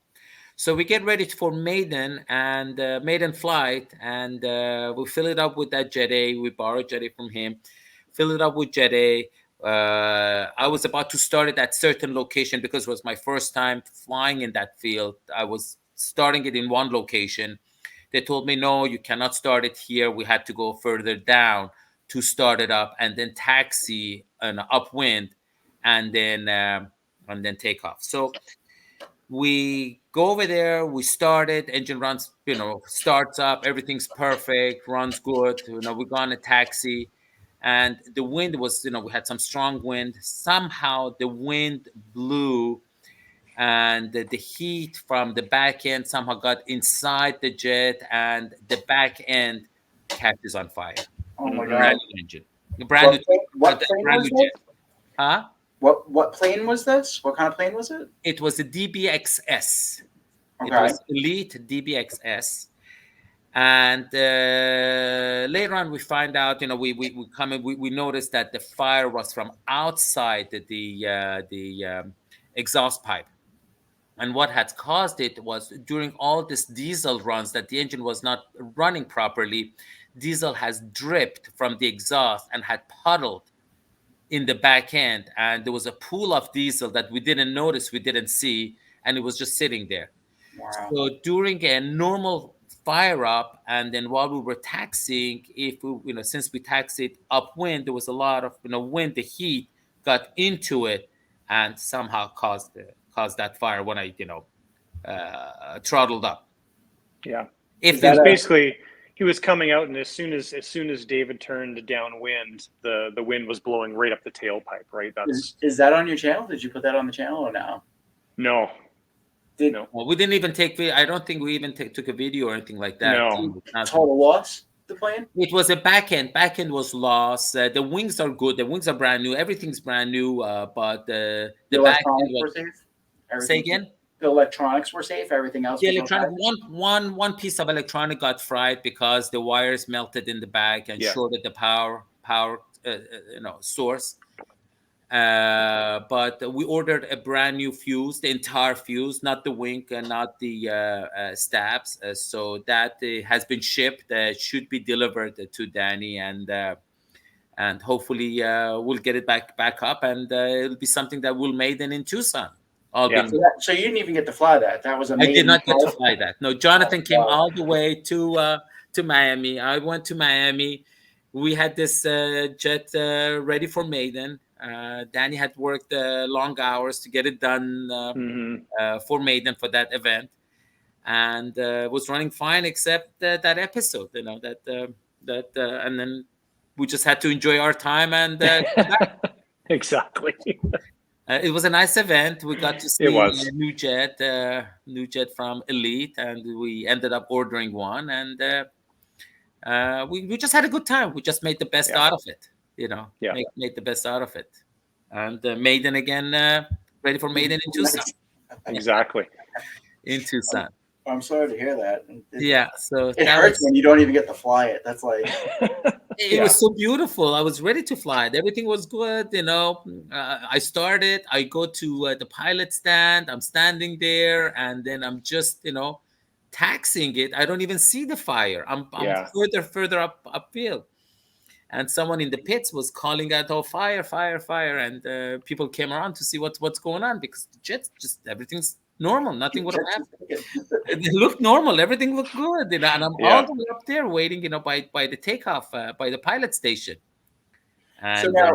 So we get ready for maiden and maiden flight, and we fill it up with that Jet A. We borrowed Jet A from him, fill it up with Jet A. I was about to start it at certain location because it was my first time flying in that field. I was starting it in one location. They told me, no, you cannot start it here. We had to go further down to start it up, and then taxi an upwind, and then take off. So we go over there, we start it, engine runs, starts up, everything's perfect, runs good. We go on a taxi, and the wind was, we had some strong wind. Somehow the wind blew, and the heat from the back end somehow got inside the jet, and the back end catches on fire. Oh my Mm-hmm. Brand God. new engine, a brand new, What plane brand was new jet. this? Huh? What plane was this? What kind of plane was it? It was a DBXS. It Okay. was Elite DBXS. And later on, we find out, we come in, we noticed that the fire was from outside the exhaust pipe. And what had caused it was during all this diesel runs that the engine was not running properly, diesel has dripped from the exhaust and had puddled in the back end. And there was a pool of diesel that we didn't notice, we didn't see, and it was just sitting there. Wow. So during a normal fire up, and then while we were taxiing, if we, since we taxied upwind, there was a lot of wind, the heat got into it, and somehow caused that fire. When I throttled up. Yeah. If Is It was that basically he was coming out, and as soon as David turned downwind, the wind was blowing right up the tailpipe. Right. is that on your channel? Did you put that on the channel or no? No. Did No. well, we didn't even take. I don't think we even took a video or anything like that. No. Nothing. total loss the plane? It was a back end. Back end was lost. The wings are good. The wings are brand new. Everything's brand new. But the The back end electronics was. were safe. Say Everything. again. The electronics were safe. Everything else The was electronic okay. one piece of electronic got fried because the wires melted in the back and Yeah. shorted the power source. But we ordered a brand new fuse, the entire fuse, not the wing and not the stabs. So that has been shipped. Should be delivered to Danny, and hopefully we'll get it back up, and it'll be something that we'll maiden in Tucson. All Yeah. being So you didn't even get to fly that. That was I did amazing. not get to fly that. No, Jonathan came wow. all the way to Miami. I went to Miami. We had this jet ready for maiden. Danny had worked long hours to get it done for maiden for that event, and was running fine except that episode. And then we just had to enjoy our time and. Exactly. It was a nice event. We got to see It was. a new jet from Elite, and we ended up ordering one, and we just had a good time. We just made the best out of it, Yeah. made the best out of it, and maiden again, ready for maiden in Tucson. Exactly. In Tucson. I'm sorry to hear that. Yeah, so it hurts when you don't even get to fly it. That's like it was so beautiful. I was ready to fly it. Everything was good. I started. I go to the pilot stand. I'm standing there, and then I'm just taxiing it. I don't even see the fire. I'm further upfield, and someone in the pits was calling out, "Oh, fire, fire, fire!" And people came around to see what's going on, because the jets just everything's normal. Nothing would have happened. It looked normal. Everything looked good. And I'm all the way up there waiting, by the takeoff, by the pilot station. And so now,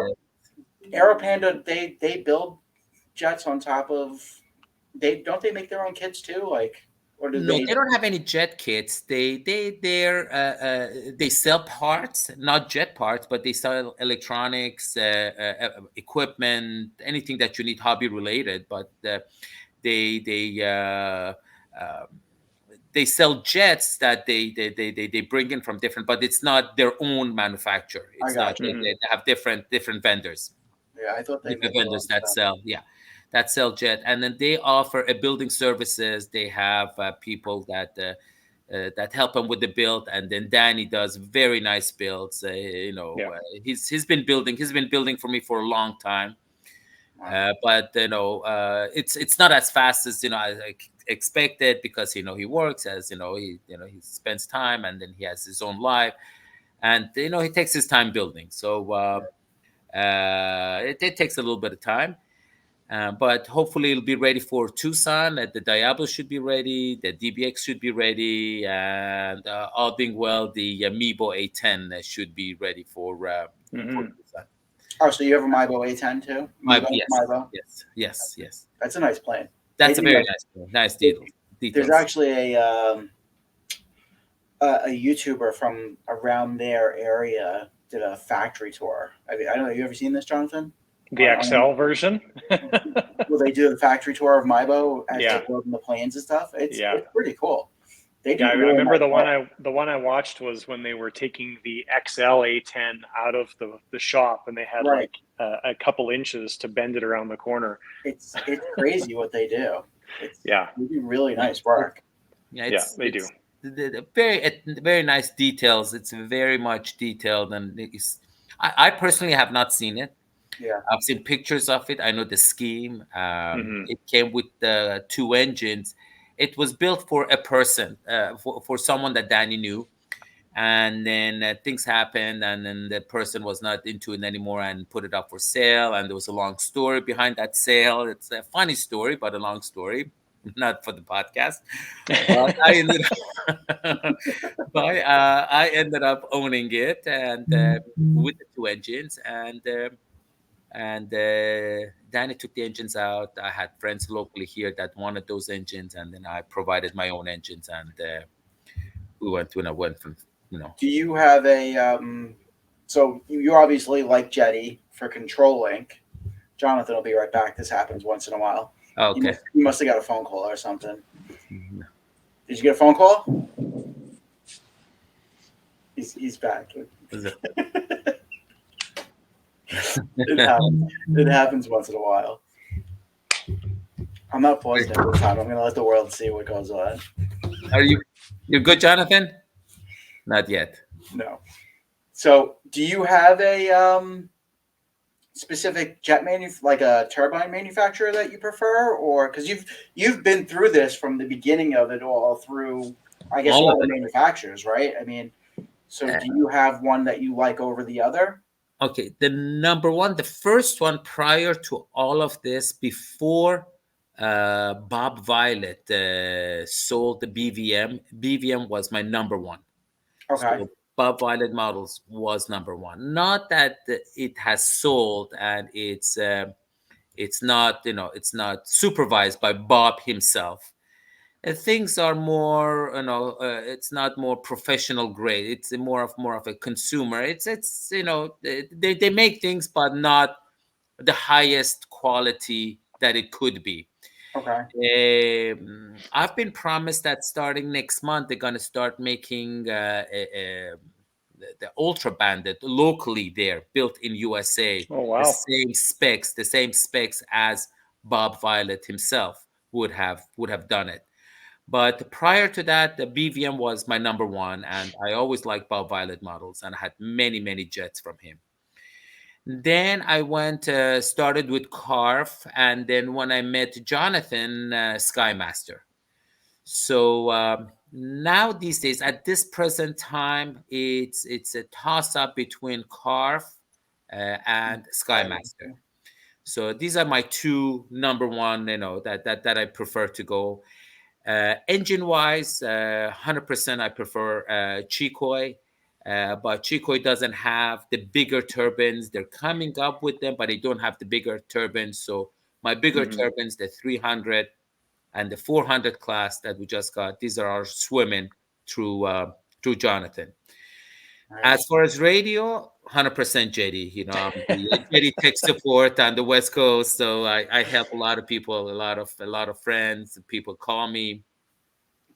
AeroPanda, they build jets on top of. They make their own kits too, like. Or do no, they don't have any jet kits. They sell parts, not jet parts, but they sell electronics, equipment, anything that you need hobby related. But they sell jets that they bring in from different, but it's not their own manufacturer. It's not. They have different vendors. Yeah, I thought they different vendors that sell. Yeah. That sell jet, and then they offer a building services. They have people that help them with the build, and then Danny does very nice builds. He's been building for me for a long time, but it's not as fast as I expected, because he works, as he spends time, and then he has his own life, and he takes his time building. So it takes a little bit of time. But hopefully it'll be ready for Tucson. The Diablo should be ready. The DBX should be ready. And all being well, the Meebo A10 should be ready for Tucson. Oh, so you have a Meebo A10 too? Meebo? Yes. That's a nice plane. That's a very nice details. There's actually a YouTuber from around their area did a factory tour. I don't know. You ever seen this, Jonathan? The XL version? Will they do the factory tour of Meebo as they're building the planes and stuff? It's pretty cool. I remember the one I watched was when they were taking the XL A10 out of the shop, and they had a couple inches to bend it around the corner. It's crazy what they do. They do really nice work. Yeah, they do. Very nice details. It's very much detailed, and I personally have not seen it. Yeah, I've seen pictures of it. I know the scheme. It came with 2 engines. It was built for a person, for someone that Danny knew, and then things happened, and then the person was not into it anymore and put it up for sale. And there was a long story behind that sale. It's a funny story, but a long story. Not for the podcast. But I ended up owning it, and with the 2 engines, and And Danny took the engines out. I had friends locally here that wanted those engines, and then I provided my own engines, and we went from you know. Do you have a so you obviously like Jetty for control link. Jonathan will be right back. This happens once in a while. Okay. He must have got a phone call or something. Did you get a phone call? He's back. It happens once in a while. I'm not pausing it this time. I'm going to let the world see what goes on. Are you good, Jonathan? Not yet. No. So, do you have a specific like a turbine manufacturer that you prefer, or because you've been through this from the beginning of it all through, I guess, all the manufacturers, right? I mean, so do you have one that you like over the other? Okay, the first one prior to all of this, before Bob Violet sold the BVM. BVM was my number one. Okay. So Bob Violet Models was number one. Not that it has sold and it's not it's not supervised by Bob himself. Things are more it's not more professional grade. It's more of a consumer. It's they make things but not the highest quality that it could be. Okay. I've been promised that starting next month they're going to start making the Ultra Bandit locally there, built in USA. Oh, wow. The same specs as Bob Violet himself would have done it. But prior to that, the BVM was my number one, and I always liked Bob Violet models, and I had many jets from him. Then I started with Carf, and then when I met Jonathan, Skymaster. So now these days, at this present time, it's a toss up between Carf and Skymaster. So these are my two number one, that I prefer to go. Engine wise, 100% I prefer Chikoi. But Chikoi doesn't have the bigger turbines. They're coming up with them, but they don't have the bigger turbines. So my bigger turbines, the 300 and the 400 class that we just got, these are swimming through Jonathan. Right. As far as radio, 100% JD. I'm the JD tech support on the West Coast, so I help a lot of people, a lot of friends. People call me.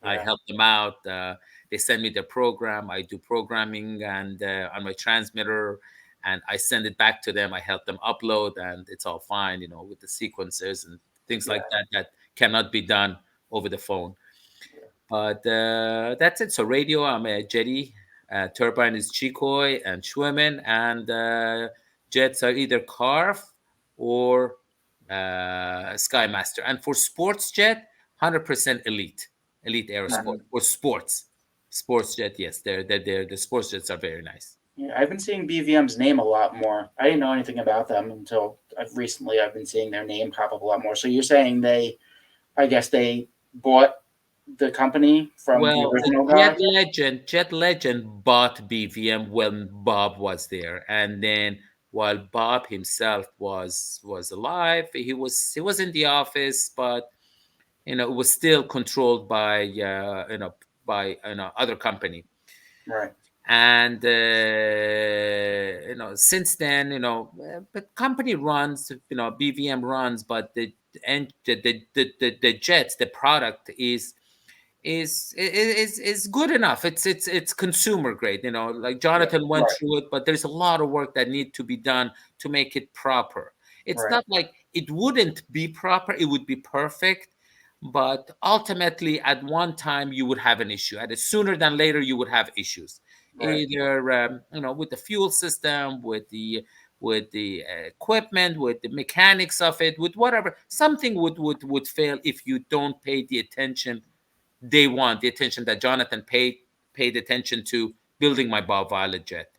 I help them out. They send me their program. I do programming and on my transmitter, and I send it back to them. I help them upload, and it's all fine, with the sequencers and things like that cannot be done over the phone. But that's it. So radio, I'm a Jetty. Turbine is Chikoi and Schwimmen, and jets are either Carf or Skymaster. And for sports jet, 100% Elite Aerosport or sports jet. Yes, they're the sports jets are very nice. Yeah, I've been seeing BVM's name a lot more. I didn't know anything about them until I've been seeing their name pop up a lot more. So you're saying I guess they bought the company from the original guy? Jet Legend bought BVM when Bob was there, and then while Bob himself was alive, he was in the office, but it was still controlled by other company. Right. And since then, the company runs, BVM runs, but the jets, the product is good enough. It's consumer grade. Like Jonathan went through it, but there's a lot of work that need to be done to make it proper. It's not like it wouldn't be proper; it would be perfect. But ultimately, at one time, you would have an issue. Sooner than later, you would have issues. Either with the fuel system, with the equipment, with the mechanics of it, with whatever. Something would fail if you don't pay the attention they want, the attention that Jonathan paid attention to building my Bob Violet jet,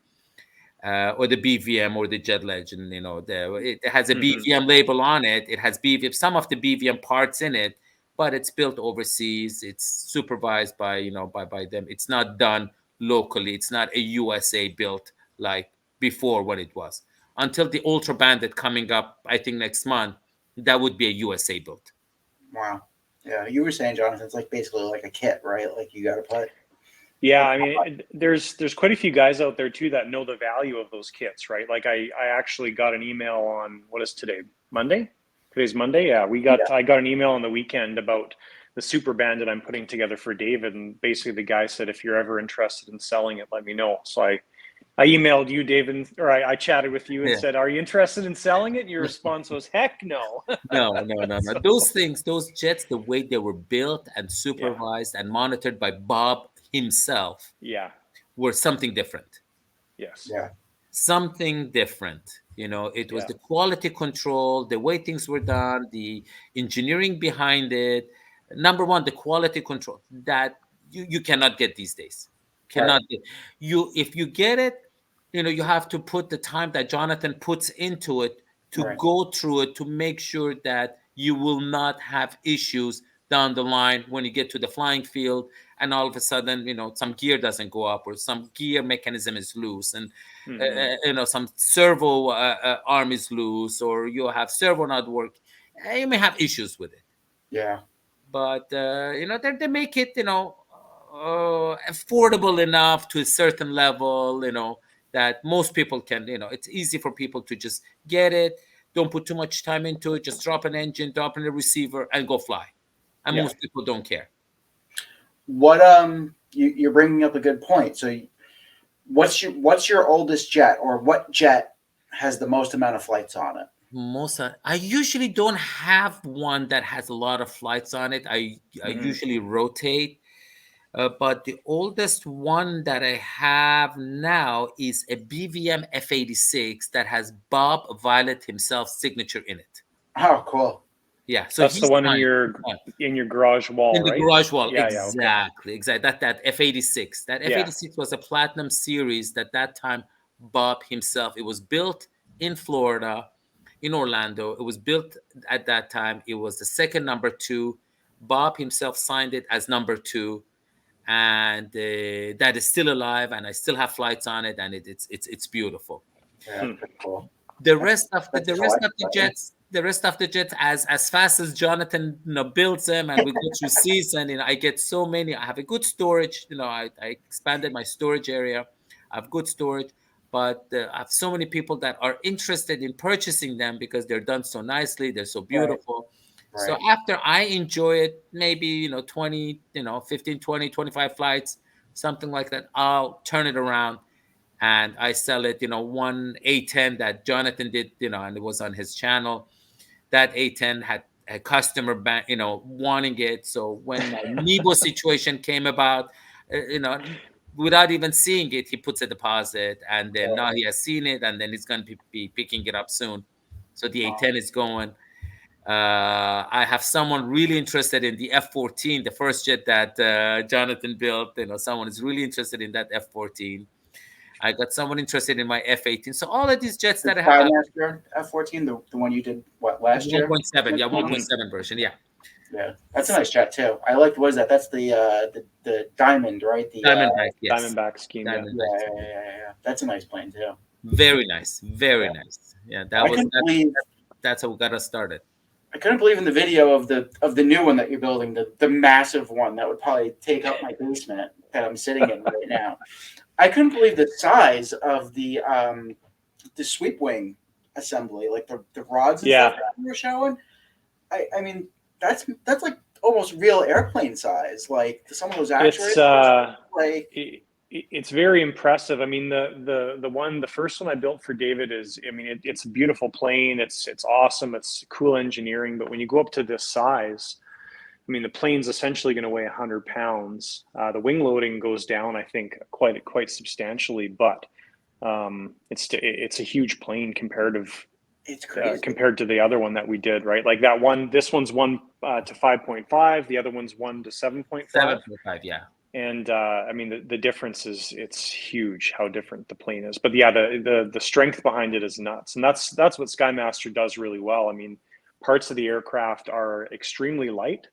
or the BVM or the Jet Legend. It has a BVM label on it. It has BVM, some of the BVM parts in it, but it's built overseas. It's supervised by by them. It's not done locally. It's not a USA built like before when it was. until the Ultra Bandit coming up, I think next month, that would be a USA build. Wow. Yeah, you were saying, Jonathan, it's like basically like a kit, right? Like you got to put. Yeah, I mean, there's quite a few guys out there too that know the value of those kits, right? Like I actually got an email on, what is today? Monday? Today's Monday. Yeah, I got an email on the weekend about the Super Bandit I'm putting together for David, and basically the guy said, if you're ever interested in selling it, let me know. So I emailed you, David, or I chatted with you and Yeah. said, are you interested in selling it? And your response was, heck no. No. So- Those things, those jets, the way they were built and Yeah. supervised and monitored by Bob himself, Yeah. were something different. Yes. Yeah. Something different. You know, it was Yeah. the quality control, the way things were done, the engineering behind it. Number one, the quality control that you cannot get these days. Cannot get you if you get it, you know, you have to put the time that Jonathan puts into it to Right. go through it to make sure that you will not have issues down the line when you get to the flying field and all of a sudden, you know, some gear doesn't go up or some gear mechanism is loose and you know, some servo arm is loose or you have servo not work. You may have issues with it, Yeah. but you know, they make it, you know, affordable enough to a certain level, you know, that most people can, you know, it's easy for people to just get it, don't put too much time into it, just drop an engine, drop in a receiver and go fly, and Yeah. most people don't care. What you're bringing up a good point. So what's your oldest jet, or what jet has the most amount of flights on it? I usually don't have one that has a lot of flights on it. I usually rotate. But the oldest one that I have now is a BVM F86 that has Bob Violet himself's signature in it. Oh, cool. Yeah, so That's the he's one signed in your garage wall, in the right? garage wall. Yeah, yeah, okay. Exactly. That F86. That Yeah. F86 was a platinum series that time Bob himself. It was built in Florida, in Orlando. It was built at that time. It was the second number 2. Bob himself signed it as number 2, and that is still alive, and I still have flights on it, and it's beautiful. Yeah, that's pretty cool. The rest of That's the rest of the jets, as fast as Jonathan, you know, builds them, and we go through season, you know, I get so many. I have a good storage. You know, I expanded my storage area. I have good storage, but I have so many people that are interested in purchasing them because they're done so nicely. They're so beautiful. Right. So after I enjoy it, maybe, you know, 20, you know, 15, 20, 25 flights, something like that, I'll turn it around and I sell it, you know, one A10 that Jonathan did, you know, and it was on his channel. That A10 had a customer, you know, wanting it. So when my Nebo situation came about, you know, without even seeing it, he puts a deposit, and then now he has seen it, and then he's going to be picking it up soon. So the A10 is going. I have someone really interested in the F-14, the first jet that Jonathan built. You know, someone is really interested in that F-14. I got someone interested in my F-18. So all of these jets that I have, F-14, the one you did last year? 1.7, yeah, 1.7 version, yeah. Yeah, that's a nice jet too. I like. What is that? That's the Diamond, right? The Diamondback, yes. Diamondback scheme. Yeah. That's a nice plane too. Very nice, very nice. Yeah, that's how we got us started. I couldn't believe in the video of the new one that you're building, the massive one that would probably take up my basement that I'm sitting in right now. I couldn't believe the size of the sweep wing assembly, like the rods and stuff that you were showing. I mean, that's like almost real airplane size. Like some of those actuators. It's very impressive. I mean, the first one I built for David is, I mean, it's a beautiful plane. It's awesome. It's cool engineering. But when you go up to this size, I mean, the plane's essentially going to weigh 100 pounds. The wing loading goes down, I think, quite substantially. But it's a huge plane compared to the other one that we did, right? Like that one. This one's 1 to 5.5. The other one's 1 to 7.5. 7.5, yeah. And I mean, the difference is, it's huge how different the plane is. But yeah, the strength behind it is nuts, and that's what Skymaster does really well. I mean, parts of the aircraft are extremely light,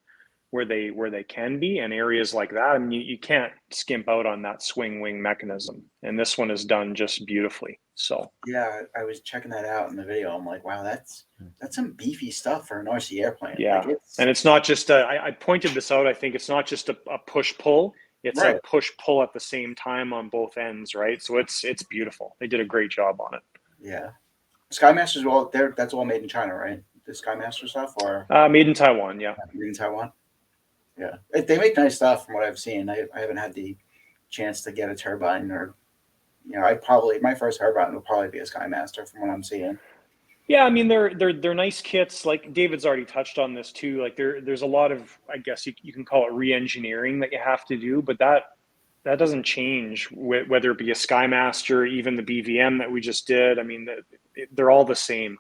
where they can be, and areas like that. I mean, you can't skimp out on that swing wing mechanism, and this one is done just beautifully. So yeah, I was checking that out in the video. I'm like, wow, that's some beefy stuff for an RC airplane. yeah, Like and it's not just I pointed this out. I think it's not just a push pull. It's right. a push pull at the same time on both ends, right? So it's beautiful. They did a great job on it. Yeah, Skymasters. Well, that's all made in China, right? The Skymaster stuff, or Made in Taiwan, yeah. made in Taiwan. Yeah, they make nice stuff from what I've seen. I haven't had the chance to get a turbine, or my first turbine will probably be a Skymaster from what I'm seeing. Yeah, I mean they're nice kits. Like David's already touched on this too. Like there's a lot of, I guess you can call it re-engineering that you have to do, but that doesn't change whether it be a Skymaster, even the BVM that we just did. I mean, they're all the same.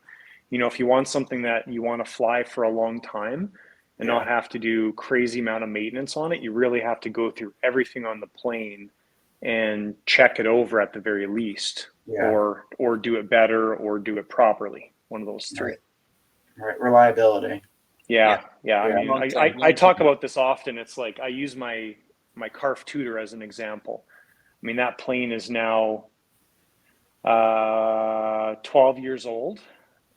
If you want something that you want to fly for a long time and not have to do crazy amount of maintenance on it, you really have to go through everything on the plane and check it over at the very least, or do it better or do it properly. One of those three. Right. Reliability. Yeah. I mean, I talk about this often. It's like I use my Carf Tudor as an example. I mean, that plane is now 12 years old.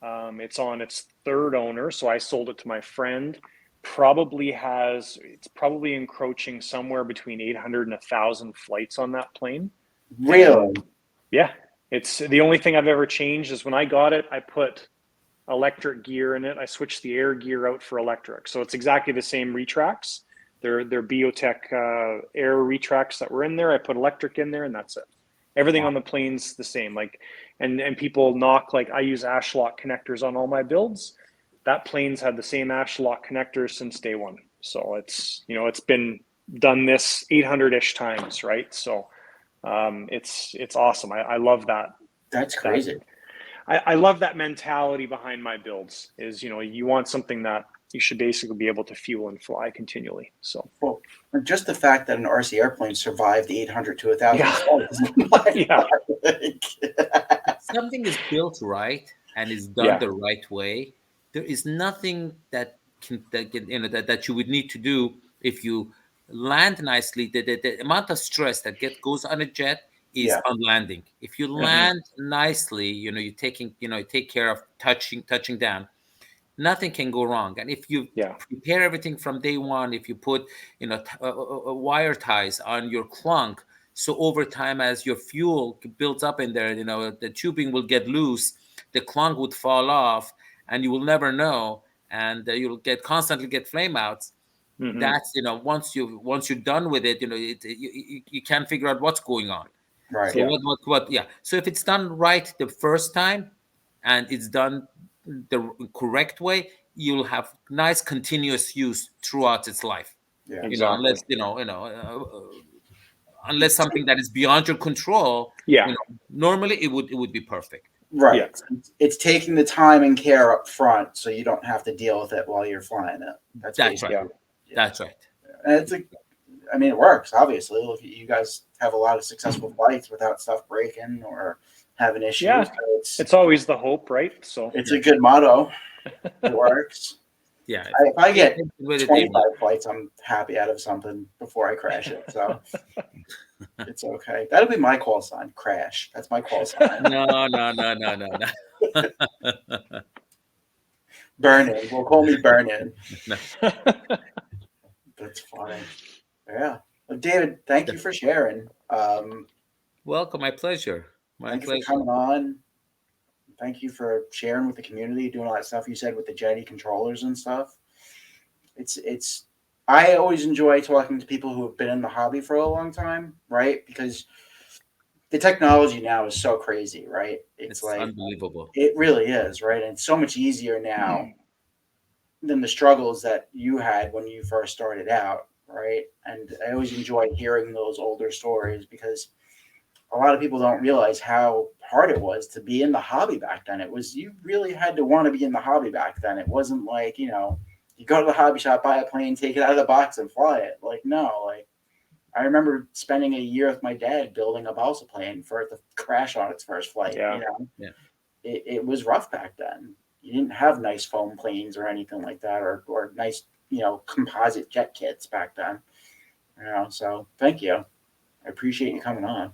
It's on its third owner, so I sold it to my friend. It's probably encroaching somewhere between 800 and 1,000 flights on that plane. Really? And yeah. It's the only thing I've ever changed is when I got it, I put electric gear in it. I switched the air gear out for electric. So it's exactly the same retracts. They're Biotech air retracts that were in there. I put electric in there, and that's it. Everything on the plane's the same. Like, and people knock, like I use Ashlock connectors on all my builds. That plane's had the same Ashlock connectors since day one. So it's been done this 800-ish times, right? So it's awesome. I love that. That's crazy. I love that mentality behind my builds. Is you want something that you should basically be able to fuel and fly continually. So well, just the fact that an RC airplane survived 800 to 1,000 something is built right and is done the right way. There is nothing that you would need to do if you land nicely. The amount of stress that goes on a jet is on landing. If you land nicely, you take care of touching down, nothing can go wrong. And if you prepare everything from day one, if you put wire ties on your clunk, so over time as your fuel builds up in there, the tubing will get loose, the clunk would fall off, and you will never know, and you'll constantly get flame outs. That's once you're done with it, you can't figure out what's going on. Right. So what so if it's done right the first time and it's done the correct way, you'll have nice continuous use throughout its life. Exactly. Unless something that is beyond your control, normally it would be perfect. Right. It's taking the time and care up front, so you don't have to deal with it while you're flying it. That's right. That's right. And it works. Obviously, if you guys have a lot of successful flights without stuff breaking or having issues. Yeah, it's always the hope, right? So it's a good motto. It works. Yeah. If I get 25 flights, I'm happy out of something before I crash it. So it's okay. That'll be my call sign. Crash. That's my call sign. No. Burn-in. We'll call me Burn-in. That's funny. Yeah. Well, David, thank you for sharing. Welcome. My pleasure. Thank you for coming on. Thank you for sharing with the community, doing all that stuff you said with the Jetty controllers and stuff. I always enjoy talking to people who have been in the hobby for a long time, right? Because the technology now is so crazy, right? It's like unbelievable. It really is, right? And it's so much easier now than the struggles that you had when you first started out, right? And I always enjoy hearing those older stories because a lot of people don't realize how hard it was to be in the hobby back then. You really had to want to be in the hobby back then. It wasn't like, you go to the hobby shop, buy a plane, take it out of the box and fly it. I remember spending a year with my dad building a balsa plane for it to crash on its first flight. It was rough back then. You didn't have nice foam planes or anything like that, or nice, composite jet kits back then. So thank you. I appreciate you coming on.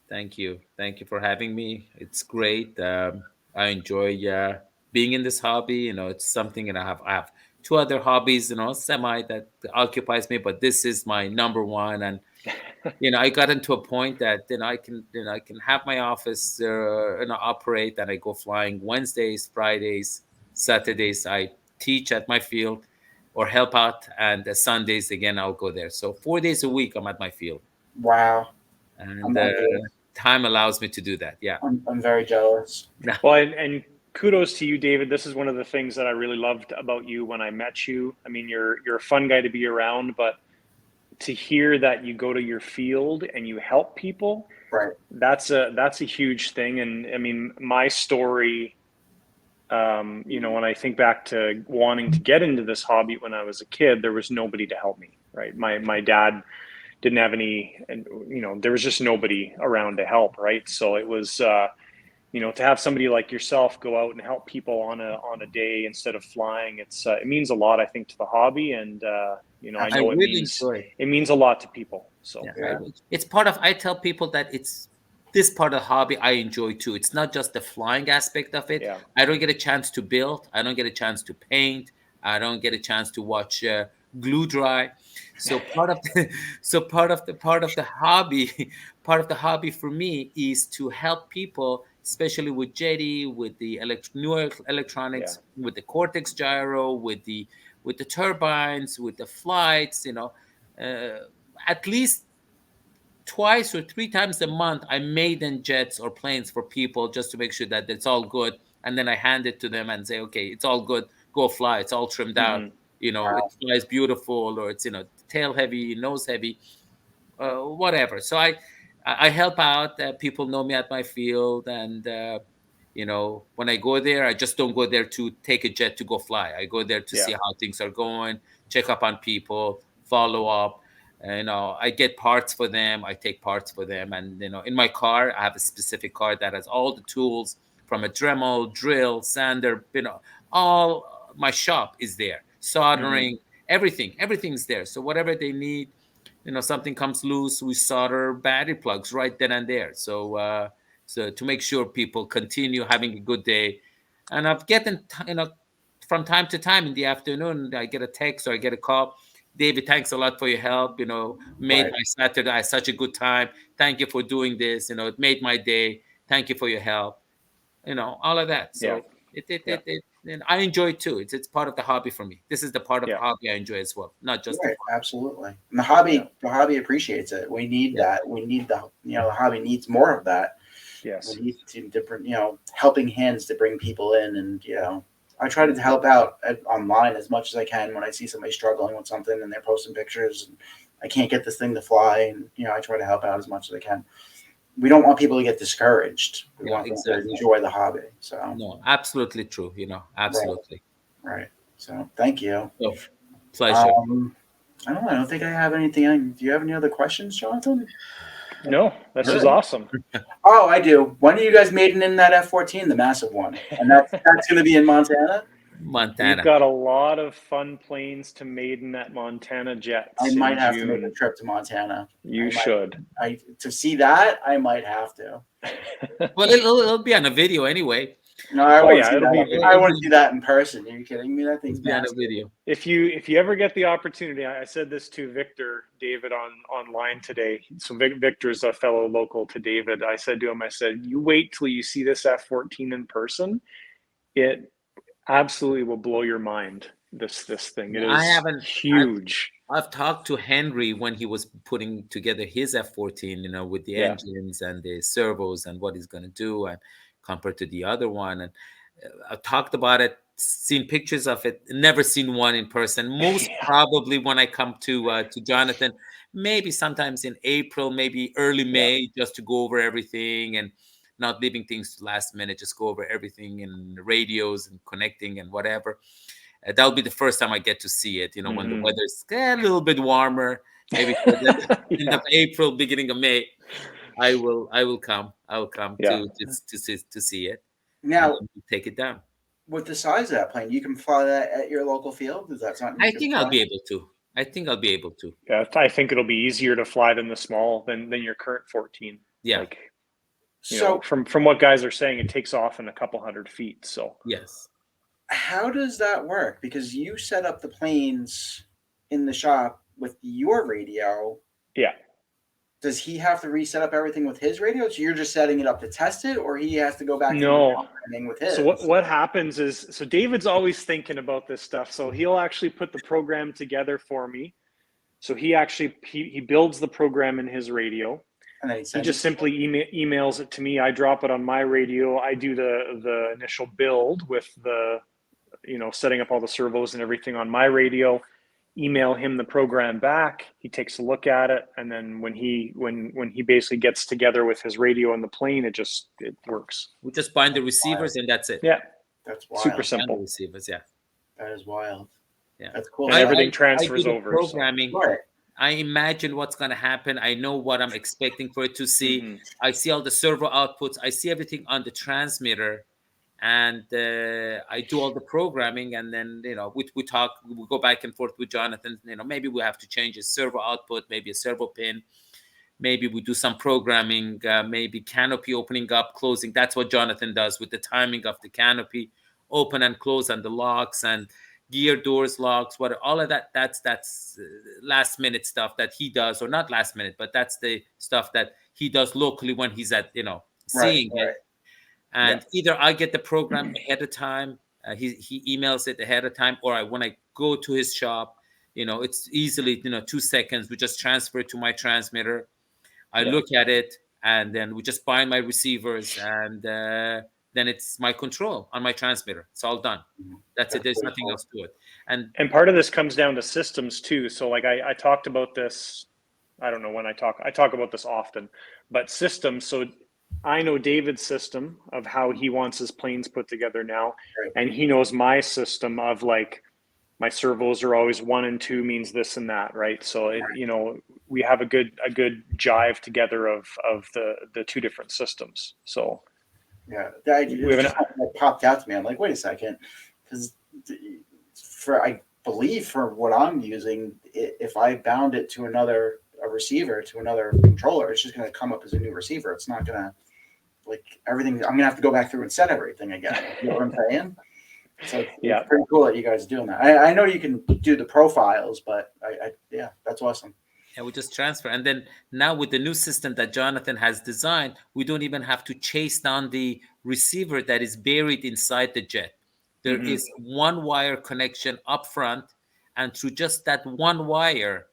Thank you. Thank you for having me. It's great. I enjoy being in this hobby. It's something, and I have two other hobbies, semi that occupies me, but this is my number one. And I got into a point that I can have my office operate, and I go flying Wednesdays, Fridays, Saturdays. I teach at my field or help out, and Sundays again I'll go there. So 4 days a week I'm at my field, Wow. and I'm envious. time allows me to do that. Yeah. I'm very jealous. Well, and kudos to you, David. This is one of the things that I really loved about you when I met you. I mean, you're a fun guy to be around, but to hear that you go to your field and you help people, Right. that's a huge thing. And I mean, my story, when I think back to wanting to get into this hobby when I was a kid, there was nobody to help me, right? My dad didn't have any, and there was just nobody around to help, right? So it was to have somebody like yourself go out and help people on a day instead of flying, it means a lot, I think, to the hobby. And I know I really enjoy it means a lot to people. So yeah. It's part of, I tell people that it's this part of the hobby I enjoy too. It's not just the flying aspect of it. Yeah. I don't get a chance to build. I don't get a chance to paint. I don't get a chance to watch glue dry. So part of the hobby, part of the hobby for me is to help people, especially with Jetty, with the newer electronics, with the Cortex gyro, with the turbines, with the flights. At least twice or three times a month I maiden jets or planes for people just to make sure that it's all good, and then I hand it to them and say, okay, it's all good, go fly, it's all trimmed out, Wow. it flies beautiful, or it's tail heavy, nose heavy, whatever. So I help out. People know me at my field, and when I go there, I just don't go there to take a jet to go fly. I go there to see how things are going, check up on people, follow up. I get parts for them. I take parts for them, and in my car, I have a specific car that has all the tools, from a Dremel, drill, sander. All my shop is there. Soldering, everything's there. So whatever they need, something comes loose, we solder battery plugs right then and there. So to make sure people continue having a good day. And I've gotten, from time to time in the afternoon, I get a text or I get a call. David, thanks a lot for your help. Made my Saturday such a good time. Thank you for doing this. It made my day. Thank you for your help. All of that. So and I enjoy it too. It's part of the hobby for me. This is the part of the hobby I enjoy as well, not just the fun. Absolutely. And the hobby appreciates it. We need that. We need the hobby needs more of that. Yes. We need different, helping hands to bring people in, and I try to help out online as much as I can when I see somebody struggling with something and they're posting pictures and I can't get this thing to fly, and I try to help out as much as I can. We don't want people to get discouraged. We want them to enjoy the hobby. So no, absolutely true. Absolutely. Right. So thank you. Oh, pleasure. I don't think I have anything. Do you have any other questions, Jonathan? No, this is awesome. Oh, I do. When are you guys maiden in that F-14, the massive one? And that's going to be in Montana? We've got a lot of fun planes to maiden at Montana Jets. I might have to make a trip to Montana. You should. To see that, I might have to. Well, it'll be on a video anyway. No, I want to see that in person. Are you kidding me? That thing's on a video. If you ever get the opportunity, I said this to Victor David online today. So Victor is a fellow local to David. I said to him, you wait till you see this F-14 in person. It absolutely will blow your mind. This thing. It is huge. I've talked to Henry when he was putting together his F-14, with the engines and the servos and what he's going to do, and compared to the other one. And I've talked about it, seen pictures of it, never seen one in person. Most probably when I come to Jonathan, maybe sometimes in April, maybe early May, just to go over everything and not leaving things to last minute, just go over everything and radios and connecting and whatever. That'll be the first time I get to see it, when the weather's a little bit warmer, maybe end of April, beginning of May. I will come to see it. Now, take it down. with the size of that plane, you can fly that at your local field. Is that something you I can think fly? I'll be able to. I think I'll be able to. Yeah, I think it'll be easier to fly than the small than your current 14. Yeah. Like, So from what guys are saying, it takes off in a couple hundred feet. So Yes. how does that work? Because you set up the planes in the shop with your radio. yeah. Does he have to reset up everything with his radio? So you're just setting it up to test it, or he has to go back through the No. programming with his? So what happens is, so David's always thinking about this stuff. So he'll actually put the program together for me. So he actually he builds the program in his radio. And then He just simply emails it to me. I drop it on my radio. I do the initial build with the, setting up all the servos and everything on my radio. Email him the program back. He takes a look at it, and then when he basically gets together with his radio and the plane, it works. We just bind the receivers and that's it. Yeah, That's wild. super Bind the simple. receivers, yeah. That is wild. Yeah. That's cool. And everything transfers I do the over. programming. Right. I imagine what's going to happen. I know what I'm expecting for it to see. Mm-hmm. I see all the servo outputs. I see everything on the transmitter, and I do all the programming. And then we talk. We go back and forth with Jonathan. Maybe we have to change a servo output, maybe a servo pin. Maybe we do some programming. Maybe canopy opening up, closing. That's what Jonathan does with the timing of the canopy, open and close, and the locks and gear doors, locks, what all of that. That's last minute stuff that he does, or not last minute, but that's the stuff that he does locally when he's at seeing it. And either I get the program ahead of time, he emails it ahead of time, or when I go to his shop, it's easily 2 seconds. We just transfer it to my transmitter. I look at it, and then we just bind my receivers, and then it's my control on my transmitter. It's all done. That's it. There's nothing else to it. And part of this comes down to systems too. So like I talked about this, I don't know when I talk about this often, but systems. So I know David's system of how he wants his planes put together now. Right. And he knows my system of like, my servos are always 1 and 2 means this and that. Right. So we have a good jive together of the two different systems. So yeah, the idea just popped out to me. I'm like, wait a second, because I believe for what I'm using, if I bound it to a receiver, to another controller, it's just going to come up as a new receiver. It's not going to everything. I'm going to have to go back through and set everything again. You know what I'm saying? So it's pretty cool that you guys are doing that. I know you can do the profiles, but that's awesome. And we just transfer. And then now with the new system that Jonathan has designed, we don't even have to chase down the receiver that is buried inside the jet. There is one wire connection up front, and through just that one wire,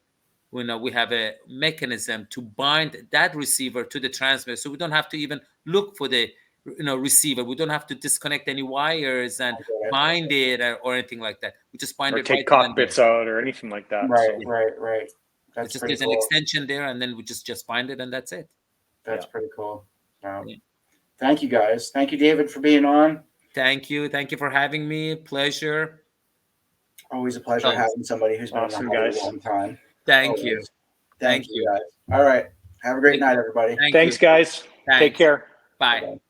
we have a mechanism to bind that receiver to the transmitter. So we don't have to even look for the receiver. We don't have to disconnect any wires and bind it or anything like that. We just bind it. Take cockpits out or anything like that. Right. That's just pretty there's cool. an extension there, and then we just bind it, and that's it. That's pretty cool. Thank you, guys. Thank you, David, for being on. Thank you for having me. Pleasure. Always a pleasure having somebody who's been awesome, on guys. a long time. Thank Always. you. Thank you, guys. All right. Have a great night, everybody. Thanks, guys. Thanks. Take care. Bye.